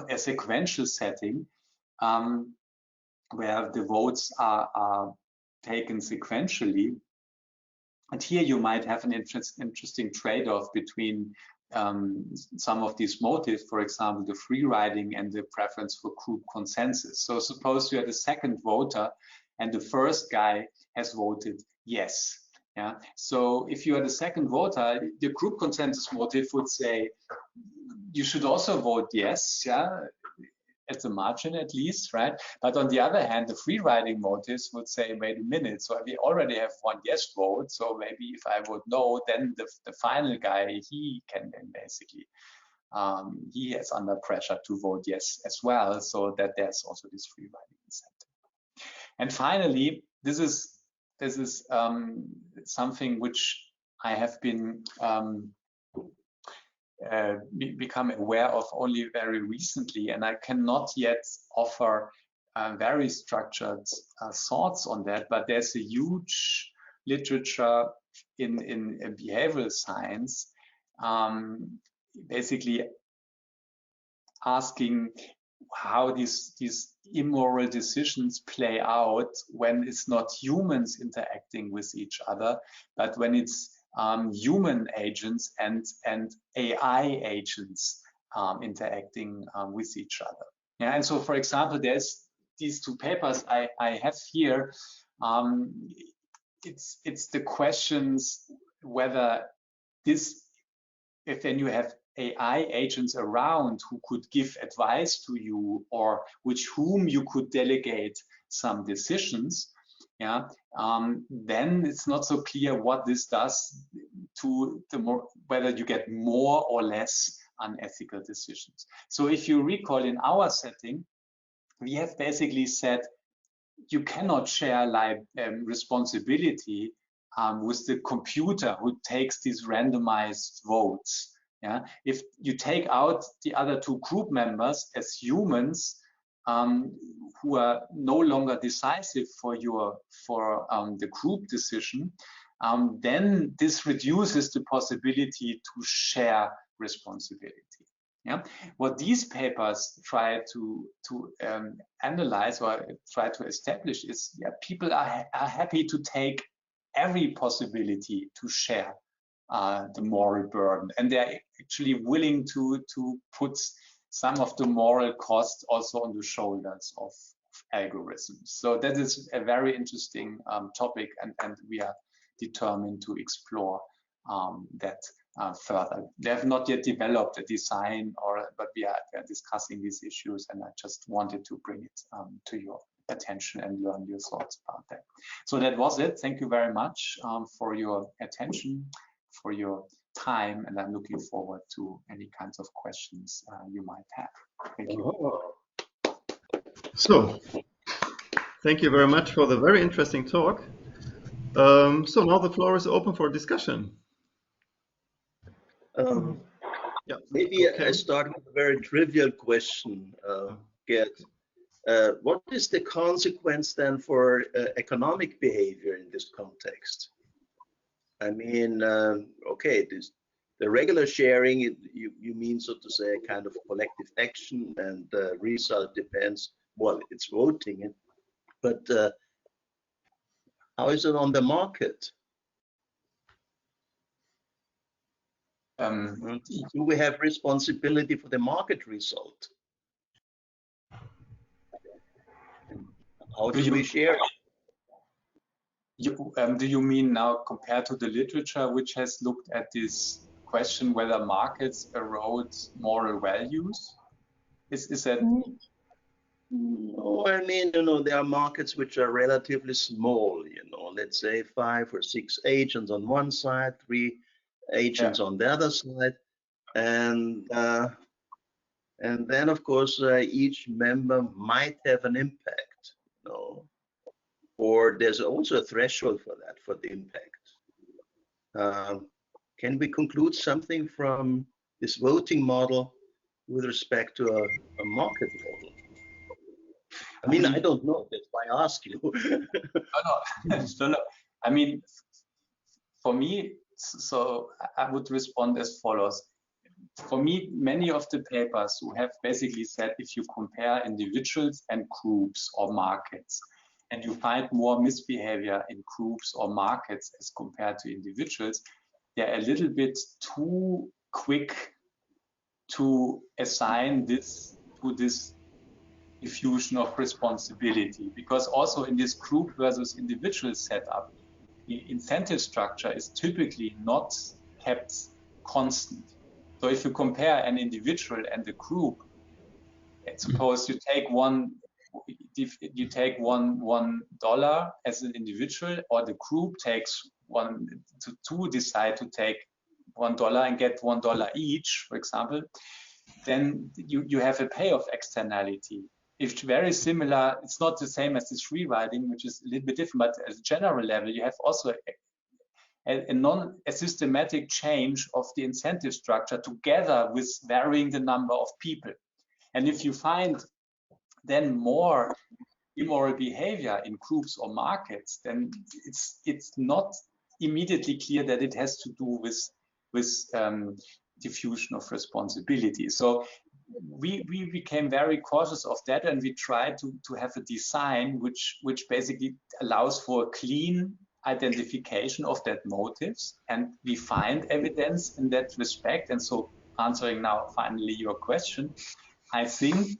a sequential setting where the votes are taken sequentially. And here you might have an interesting trade-off between some of these motives, for example, the free riding and the preference for group consensus. So suppose you are the second voter and the first guy has voted yes. Yeah. So if you are the second voter, the group consensus motive would say you should also vote yes. Yeah. At the margin at least, right? But on the other hand, the free riding motives would say, wait a minute, so we already have one yes vote, so maybe if I vote no, then the final guy, he can then basically, he is under pressure to vote yes as well, so that there's also this free riding incentive. And finally, this is something which I have been become aware of only very recently, and I cannot yet offer very structured thoughts on that, but there's a huge literature in behavioral science basically asking how these immoral decisions play out when it's not humans interacting with each other, but when it's human agents and AI agents interacting with each other. Yeah, and so for example, there's these two papers I have here. It's the questions whether this, if then you have AI agents around who could give advice to you or whom you could delegate some decisions, yeah, then it's not so clear what this does to whether you get more or less unethical decisions. So if you recall, in our setting, we have basically said you cannot share responsibility with the computer who takes these randomized votes. Yeah, if you take out the other two group members as humans, who are no longer decisive for the group decision, then this reduces the possibility to share responsibility. Yeah, what these papers try to analyze or try to establish is, yeah, people are happy to take every possibility to share the moral burden, and they're actually willing to put some of the moral cost also on the shoulders of algorithms. So that is a very interesting topic, and we are determined to explore that further. They have not yet developed a design, but we are discussing these issues, and I just wanted to bring it to your attention and learn your thoughts about that. So that was it. Thank you very much for your attention, for your time, and I'm looking forward to any kinds of questions you might have. Thank you. So, thank you very much for the very interesting talk. So now the floor is open for discussion. Yeah, maybe okay. I start with a very trivial question, Gerd. What is the consequence then for economic behavior in this context? I mean, okay, the regular sharing, you mean, so to say, a kind of collective action, and the result depends, well, it's voting, but how is it on the market? Do we have responsibility for the market result? How do we share it? Do you mean now compared to the literature which has looked at this question whether markets erode moral values? Is that? No, I mean, you know, there are markets which are relatively small, you know, let's say 5 or 6 agents on one side, 3 agents on the other side, and then of course each member might have an impact, you know, or there's also a threshold for that, for the impact. Can we conclude something from this voting model with respect to a market model? I mean, I don't know. That's why I ask you. No. I mean, for me, so I would respond as follows. For me, many of the papers who have basically said if you compare individuals and groups or markets, and you find more misbehavior in groups or markets as compared to individuals, they're a little bit too quick to assign this to this diffusion of responsibility, because also in this group versus individual setup, the incentive structure is typically not kept constant. So if you compare an individual and a group, suppose you take $1 as an individual, or the group takes two decide to take $1 and get $1 each, for example, then you have a payoff externality. It's very similar. It's not the same as this rewriting, which is a little bit different, but at a general level, you have also a systematic change of the incentive structure together with varying the number of people. And if you find then more immoral behavior in groups or markets, then it's not immediately clear that it has to do with diffusion of responsibility. So we became very cautious of that, and we tried to have a design which basically allows for a clean identification of that motives, and we find evidence in that respect. And so, answering now finally your question, I think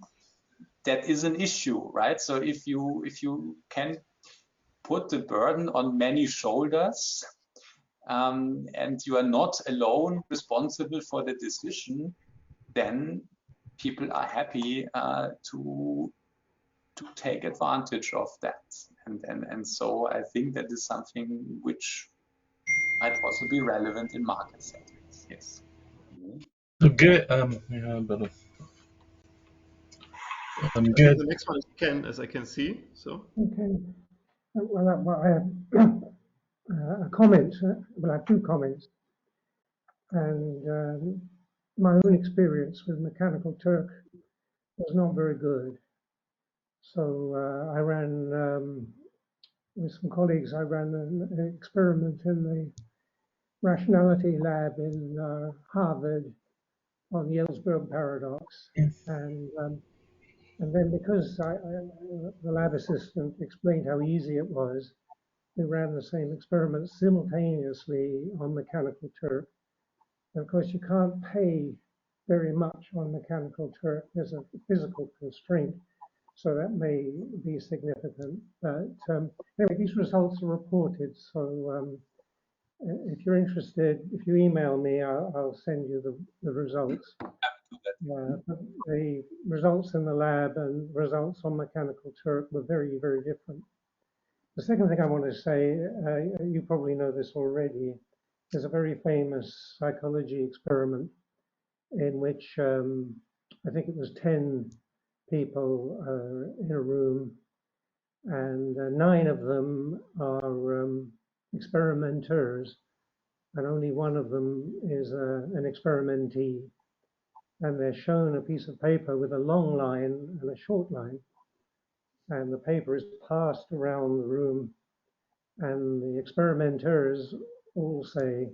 that is an issue, right? So if you can put the burden on many shoulders, and you are not alone responsible for the decision, then people are happy to take advantage of that. And so I think that is something which might also be relevant in market settings. Yes. Okay. Good. The next one is Ken, as I can see. So. Okay. Well, I have a comment. Well, I have two comments. And my own experience with Mechanical Turk was not very good. So I ran, with some colleagues, I ran an experiment in the rationality lab in Harvard on the Ellsberg paradox. And then because the lab assistant explained how easy it was, we ran the same experiment simultaneously on Mechanical Turk. And of course, you can't pay very much on Mechanical Turk. There's a physical constraint, so that may be significant. But anyway, these results are reported. So if you're interested, if you email me, I'll send you the results. The results in the lab and results on Mechanical Turk were very, very different. The second thing I want to say, you probably know this already, there's a very famous psychology experiment in which I think it was 10 people in a room, and 9 of them are experimenters, and only one of them is an experimentee. And they're shown a piece of paper with a long line and a short line. And the paper is passed around the room, and the experimenters all say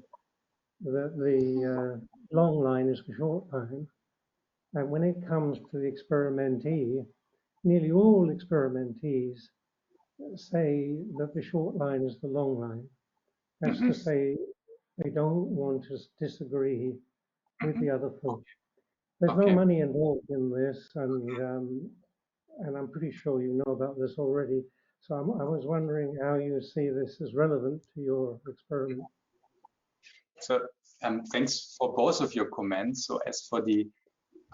that the long line is the short line. And when it comes to the experimentee, nearly all experimentees say that the short line is the long line. That's to say, they don't want to disagree with the other folks. There's no money involved in this, and I'm pretty sure you know about this already. So I was wondering how you see this as relevant to your experiment. So thanks for both of your comments. So as for the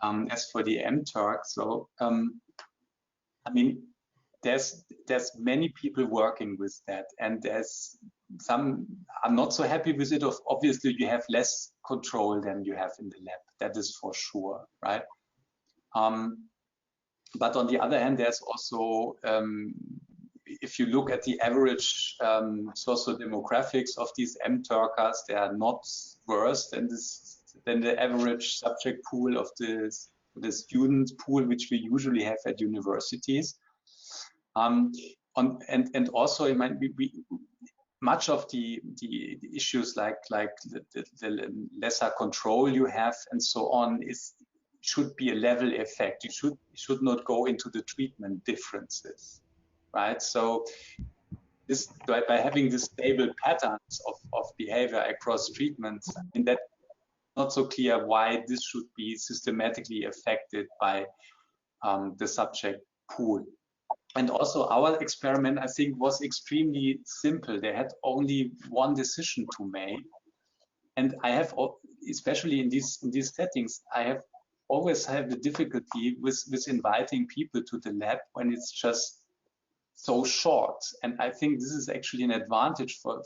MTurk, so I mean, there's many people working with that, and there's some are not so happy with it. Obviously, you have less control than you have in the lab. That is for sure, right? But on the other hand, there's also, if you look at the average socio-demographics of these MTurkers, they are not worse than the average subject pool of the student pool, which we usually have at universities. And also, I mean, much of the issues like the lesser control you have and so on should be a level effect. You should not go into the treatment differences, right? So this, by having these stable patterns of behavior across treatments, I mean, that's not so clear why this should be systematically affected by the subject pool. And also our experiment, I think, was extremely simple. They had only one decision to make. And I have, especially in these settings, I have always had the difficulty with inviting people to the lab when it's just so short. And I think this is actually an advantage for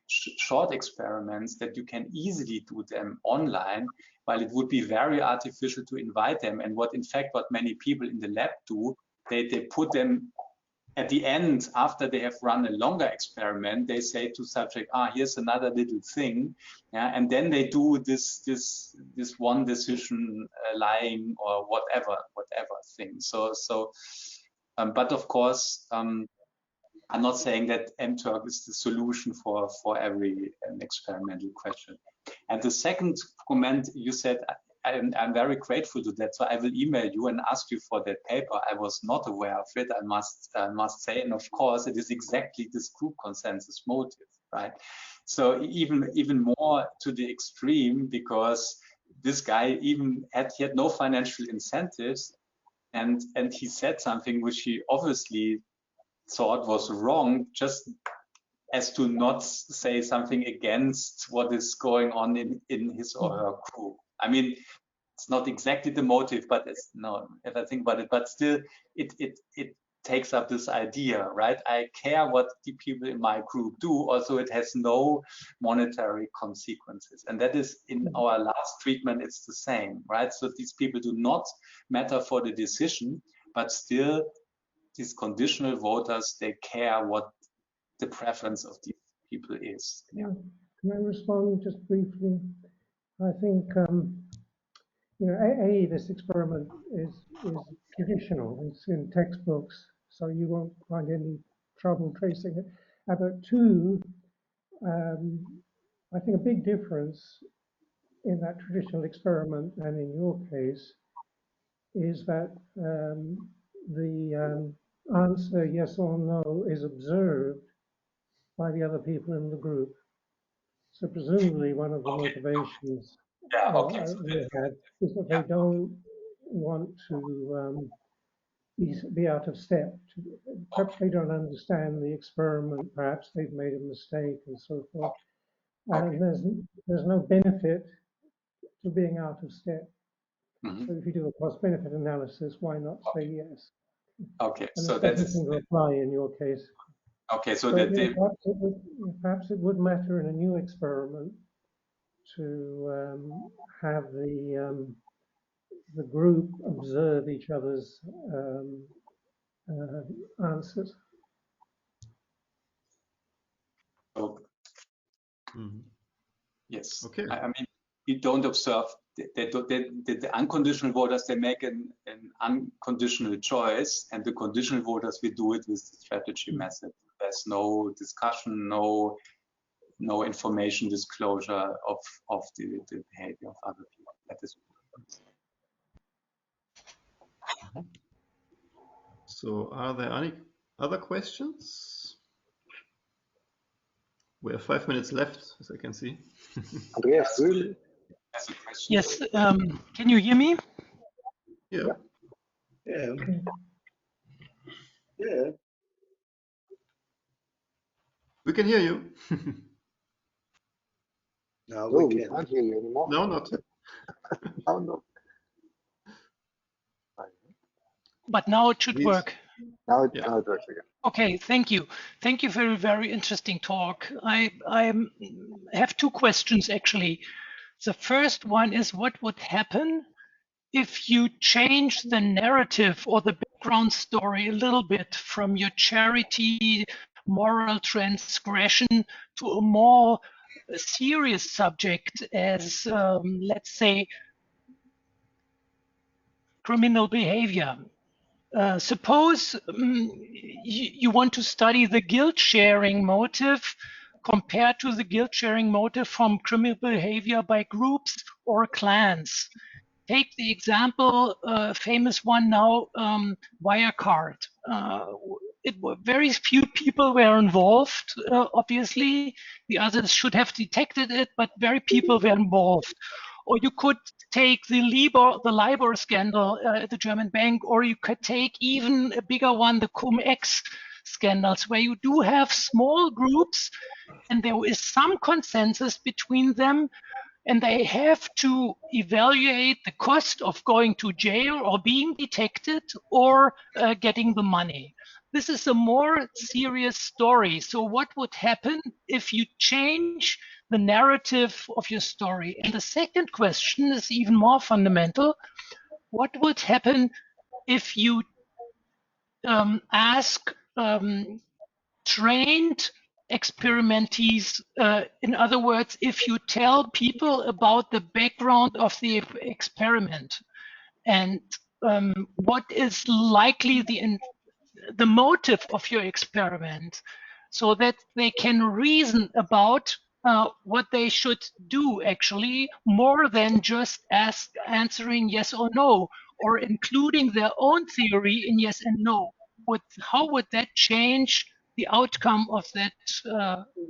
short experiments, that you can easily do them online, while it would be very artificial to invite them. And what many people in the lab do, they put them at the end, after they have run a longer experiment, they say to subject, here's another little thing, yeah, and then they do this one decision lying or whatever thing. But of course, I'm not saying that mTurk is the solution for every experimental question. And the second comment you said, I'm very grateful to that. So I will email you and ask you for that paper. I was not aware of it, I must say. And of course, it is exactly this group consensus motive, right? So even more to the extreme, because this guy he had no financial incentives, and he said something which he obviously thought was wrong, just as to not say something against what is going on in his or her group. I mean, it's not exactly the motive, but it's no, if I think about it, but still it takes up this idea, right? I care what the people in my group do, also it has no monetary consequences. And that is in our last treatment, it's the same, right? So these people do not matter for the decision, but still these conditional voters, they care what the preference of these people is. Yeah. Can I respond just briefly? I think, this experiment is traditional. It's in textbooks, so you won't find any trouble tracing it. But two, I think a big difference in that traditional experiment and in your case is that the answer yes or no is observed by the other people in the group. So presumably one of the motivations they had is that they don't want to be out of step. Perhaps they don't understand the experiment, perhaps they've made a mistake and so forth. And there's no benefit to being out of step. So if you do a cost-benefit analysis, why not say yes? Okay, and so that is to apply in your case. Okay, so but that perhaps it would matter in a new experiment to have the group observe each other's answers. Yes. Okay. I mean, you don't observe the unconditional voters, they make an unconditional choice, and the conditional voters, we do it with the strategy method. There's no discussion, no information disclosure of the behavior of other people. That is. So are there any other questions? We have 5 minutes left, as I can see. Andreas, really? Yes, can you hear me? Yeah. Yeah. Yeah. We can hear you. No, No, we we can't hear you anymore. No, not. Oh, no. But now it should Please. work. Now it works again. Okay, thank you. Thank you for a very interesting talk. I have two questions, actually. The first one is, what would happen if you change the narrative or the background story a little bit from your charity, moral transgression to a more serious subject as, let's say, criminal behavior? suppose you want to study the guilt-sharing motive compared to the guilt-sharing motive from criminal behavior by groups or clans. Take the example, famous one now, Wirecard. Very few people were involved, obviously. The others should have detected it, but very people were involved. Or you could take the LIBOR scandal at the German bank, or you could take even a bigger one, the Cum-Ex scandals, where you do have small groups and there is some consensus between them, and they have to evaluate the cost of going to jail or being detected or getting the money. This is a more serious story. So what would happen if you change the narrative of your story? And the second question is even more fundamental. What would happen if you ask trained experimentees, in other words, if you tell people about the background of the experiment and what is likely the motive of your experiment, so that they can reason about what they should do actually, more than just answering yes or no, or including their own theory in yes and no. How would that change the outcome of that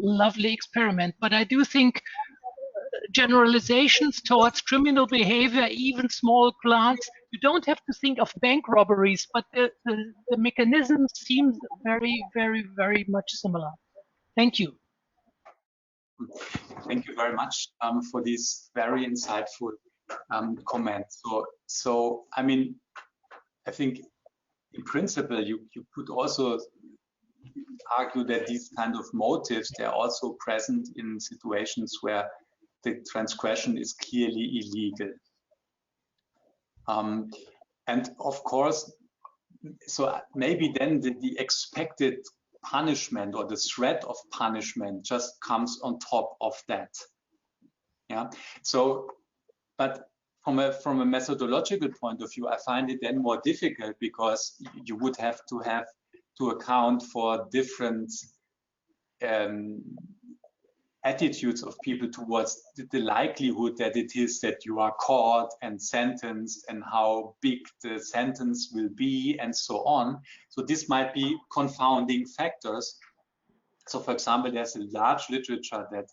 lovely experiment? But I do think generalizations towards criminal behavior, even small clans, you don't have to think of bank robberies, but the mechanism seems very, very, very much similar. Thank you. Thank you very much for these very insightful comments. So I mean, I think in principle, you could also argue that these kind of motives, they're also present in situations where the transgression is clearly illegal. And of course, so maybe then the expected punishment or the threat of punishment just comes on top of that. Yeah. So, but from a methodological point of view, I find it then more difficult, because you would have to account for different attitudes of people towards the likelihood that it is that you are caught and sentenced, and how big the sentence will be, and so on. So this might be confounding factors. So for example, there's a large literature that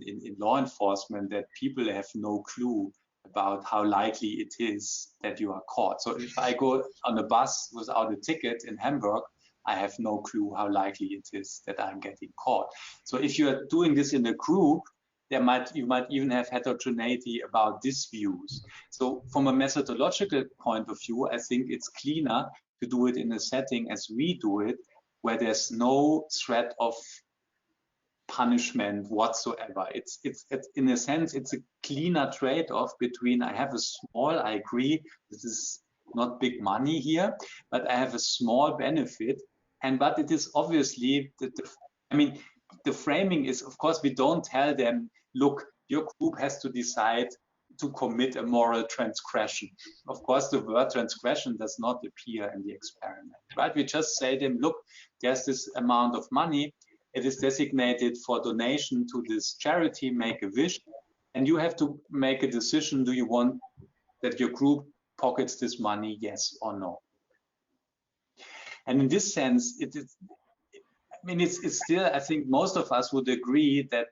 in law enforcement, that people have no clue about how likely it is that you are caught. So if I go on a bus without a ticket in Hamburg, I have no clue how likely it is that I'm getting caught. So if you are doing this in a group, you might even have heterogeneity about these views. So from a methodological point of view, I think it's cleaner to do it in a setting as we do it, where there's no threat of punishment whatsoever. It's in a sense, it's a cleaner trade-off between, I have a small, I agree, this is not big money here, but I have a small benefit. But it is obviously, I mean, the framing is, of course, we don't tell them, look, your group has to decide to commit a moral transgression. Of course, the word transgression does not appear in the experiment, right? We just say to them, look, there's this amount of money. It is designated for donation to this charity, Make-A-Wish, and you have to make a decision. Do you want that your group pockets this money, yes or no? And in this sense, it is, I mean, it's still, I think most of us would agree that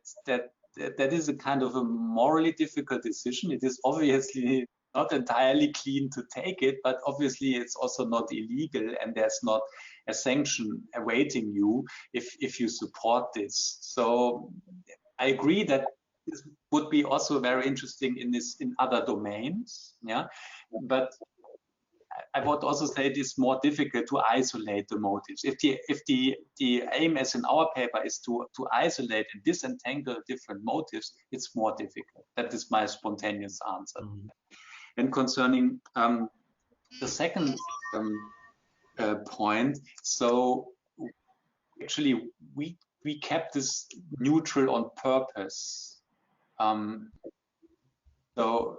is a kind of a morally difficult decision. It is obviously not entirely clean to take it, but obviously it's also not illegal, and there's not a sanction awaiting you if you support this. So I agree that this would be also very interesting in other domains, yeah. But I would also say it is more difficult to isolate the motives. If the aim, as in our paper, is to isolate and disentangle different motives, it's more difficult. That is my spontaneous answer. Mm-hmm. And concerning the second point, so actually we kept this neutral on purpose. So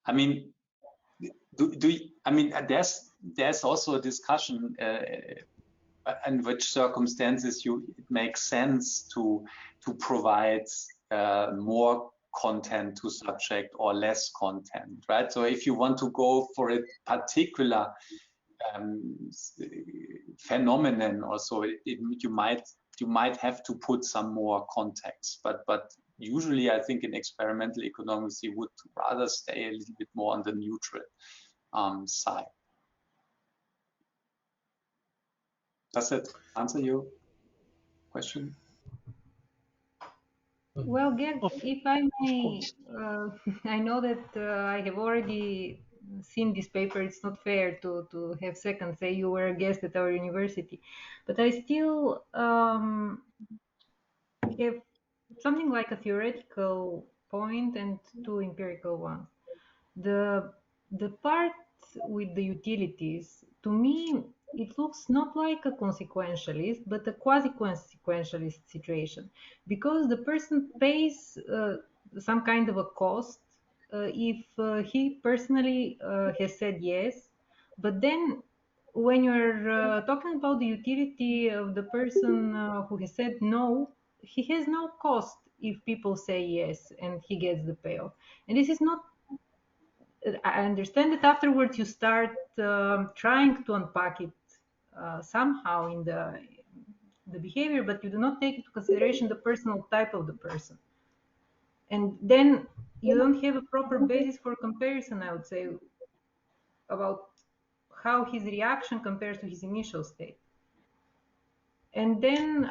I mean, there's also a discussion in which circumstances it makes sense to provide more content to subject or less content, right? So if you want to go for a particular phenomenon or so, you might have to put some more context, but usually I think in experimental economics you would rather stay a little bit more on the neutral side. Does that answer your question? Well, Gerd, if I may, I know that I have already seen this paper. It's not fair to have second say you were a guest at our university, but I still have something like a theoretical point and two empirical ones. The part with the utilities, to me, it looks not like a consequentialist, but a quasi-consequentialist situation, because the person pays some kind of a cost if he personally has said yes, but then when you're talking about the utility of the person who has said no, he has no cost if people say yes and he gets the payoff. And this is not, I understand that afterwards you start trying to unpack it somehow in the behavior, but you do not take into consideration the personal type of the person. And then you don't have a proper basis for comparison, I would say, about how his reaction compares to his initial state. And then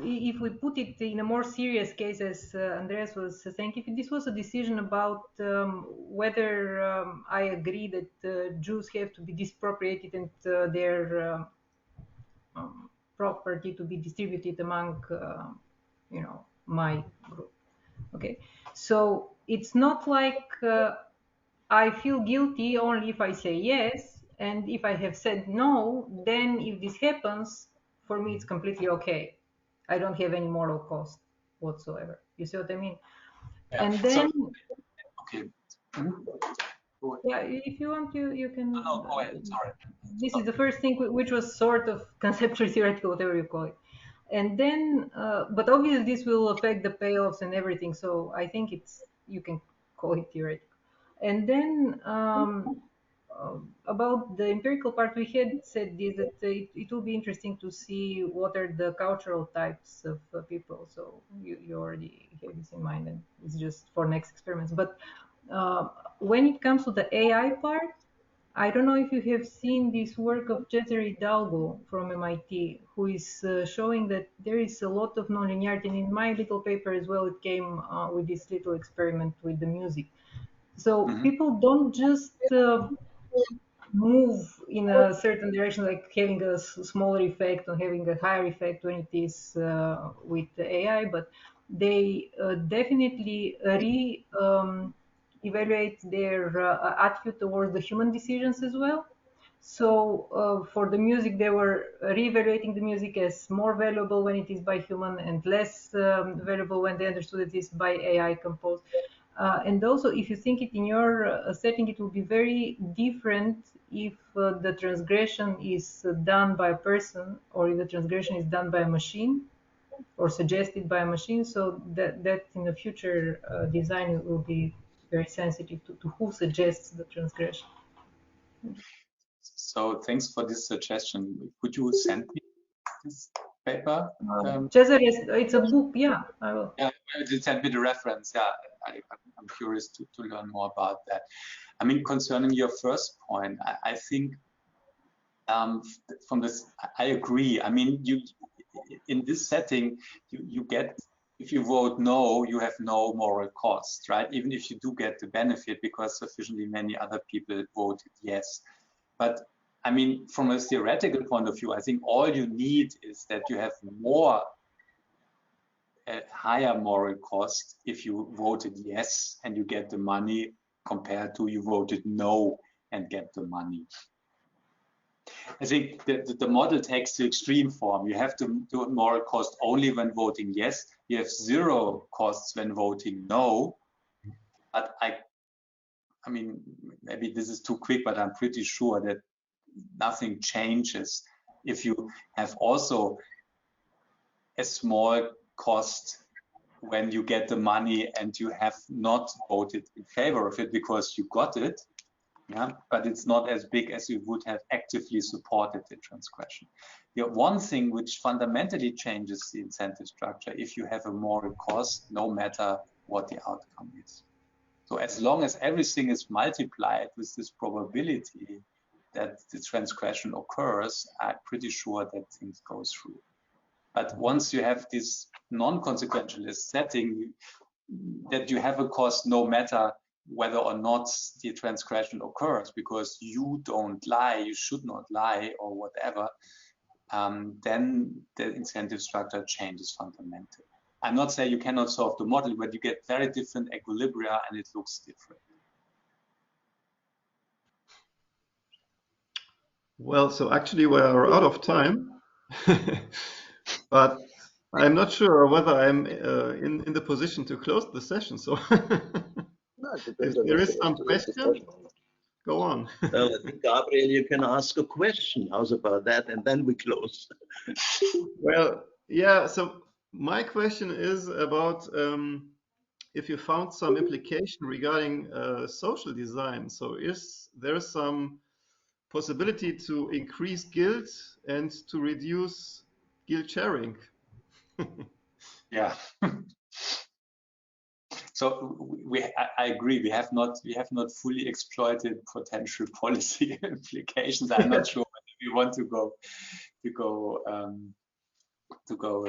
if we put it in a more serious case, as Andreas was saying, if this was a decision about whether I agree that Jews have to be disappropriated and their property to be distributed among, my group. Okay, so it's not like I feel guilty only if I say yes, and if I have said no, then if this happens, for me it's completely okay. I don't have any moral cost whatsoever. You see what I mean? Yeah. And then, okay. Yeah, if you want, you can. No, go ahead. Sorry. This is the first thing, which was sort of conceptually theoretical, whatever you call it. And then, but obviously this will affect the payoffs and everything. So I think you can call it theoretical. And then about the empirical part, we had said this, that it will be interesting to see what are the cultural types of people. So you already have this in mind, and it's just for next experiments. But when it comes to the AI part, I don't know if you have seen this work of Cesare Hidalgo from MIT, who is showing that there is a lot of nonlinearity. And in my little paper as well, it came with this little experiment with the music. So people don't just move in a certain direction, like having a smaller effect or having a higher effect when it is with the AI, but they definitely evaluate their attitude towards the human decisions as well. So for the music, they were re-evaluating the music as more valuable when it is by human and less valuable when they understood it is by AI composed. And also, if you think it in your setting, it will be very different if the transgression is done by a person or if the transgression is done by a machine or suggested by a machine. So that in the future design will be very sensitive to who suggests the transgression. So thanks for this suggestion. Could you send me this paper? Cesare, it's a book. Yeah, I will. Yeah, you send me the reference. Yeah, I'm curious to learn more about that. I mean, concerning your first point, I think from this, I agree. I mean, in this setting, you get, if you vote no, you have no moral cost, right? Even if you do get the benefit because sufficiently many other people voted yes. But I mean, from a theoretical point of view, I think all you need is that you have higher moral cost if you voted yes and you get the money compared to you voted no and get the money. I think the model takes the extreme form. You have to do moral cost only when voting yes. You have zero costs when voting no. But I mean, maybe this is too quick, but I'm pretty sure that nothing changes if you have also a small cost when you get the money and you have not voted in favor of it because you got it. Yeah, but it's not as big as you would have actively supported the transgression. The one thing which fundamentally changes the incentive structure, if you have a moral cost, no matter what the outcome is. So as long as everything is multiplied with this probability that the transgression occurs, I'm pretty sure that things go through. But once you have this non-consequentialist setting, that you have a cost no matter whether or not the transgression occurs, because you don't lie, you should not lie, or whatever, then the incentive structure changes fundamentally. I'm not saying you cannot solve the model, but you get very different equilibria and it looks different. Well, so actually we're out of time, but I'm not sure whether I'm in the position to close the session. So if there is some question, go on. Well, I think, Gabriel, you can ask a question. How's about that? And then we close. Well, yeah, so my question is about if you found some implication regarding social design. So is there some possibility to increase guilt and to reduce guilt sharing? Yeah. So I agree. We have not fully exploited potential policy implications. I'm not sure whether we want to go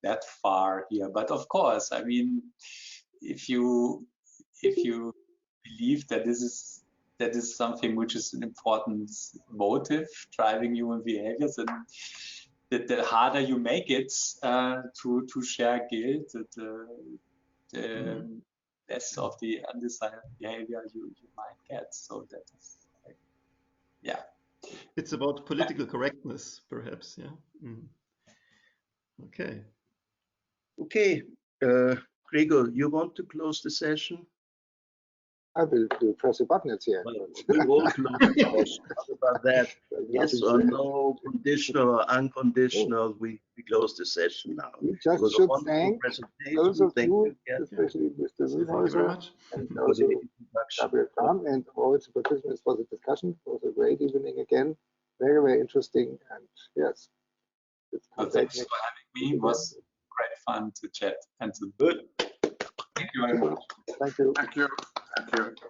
that far here. But of course, I mean, if you believe that this is something which is an important motive driving human behaviors, and the harder you make it to share guilt, the less of the undesired behavior you might get. So that is, yeah. It's about political correctness, perhaps. Yeah. Okay. Okay, Gregor, you want to close the session? I will press a button at the end. Well, we will close the session. How about that? Yes or no, conditional or unconditional, we close the session now. We just should thank those of you, especially Mr. Muehlheusser and also Gabriel Kram, and all the participants for the discussion. It was a great evening again. Very, very interesting. And yes, thanks for having me. It was great fun to chat and to. Good. Thank you very much. Thank you. Thank you. Thank you.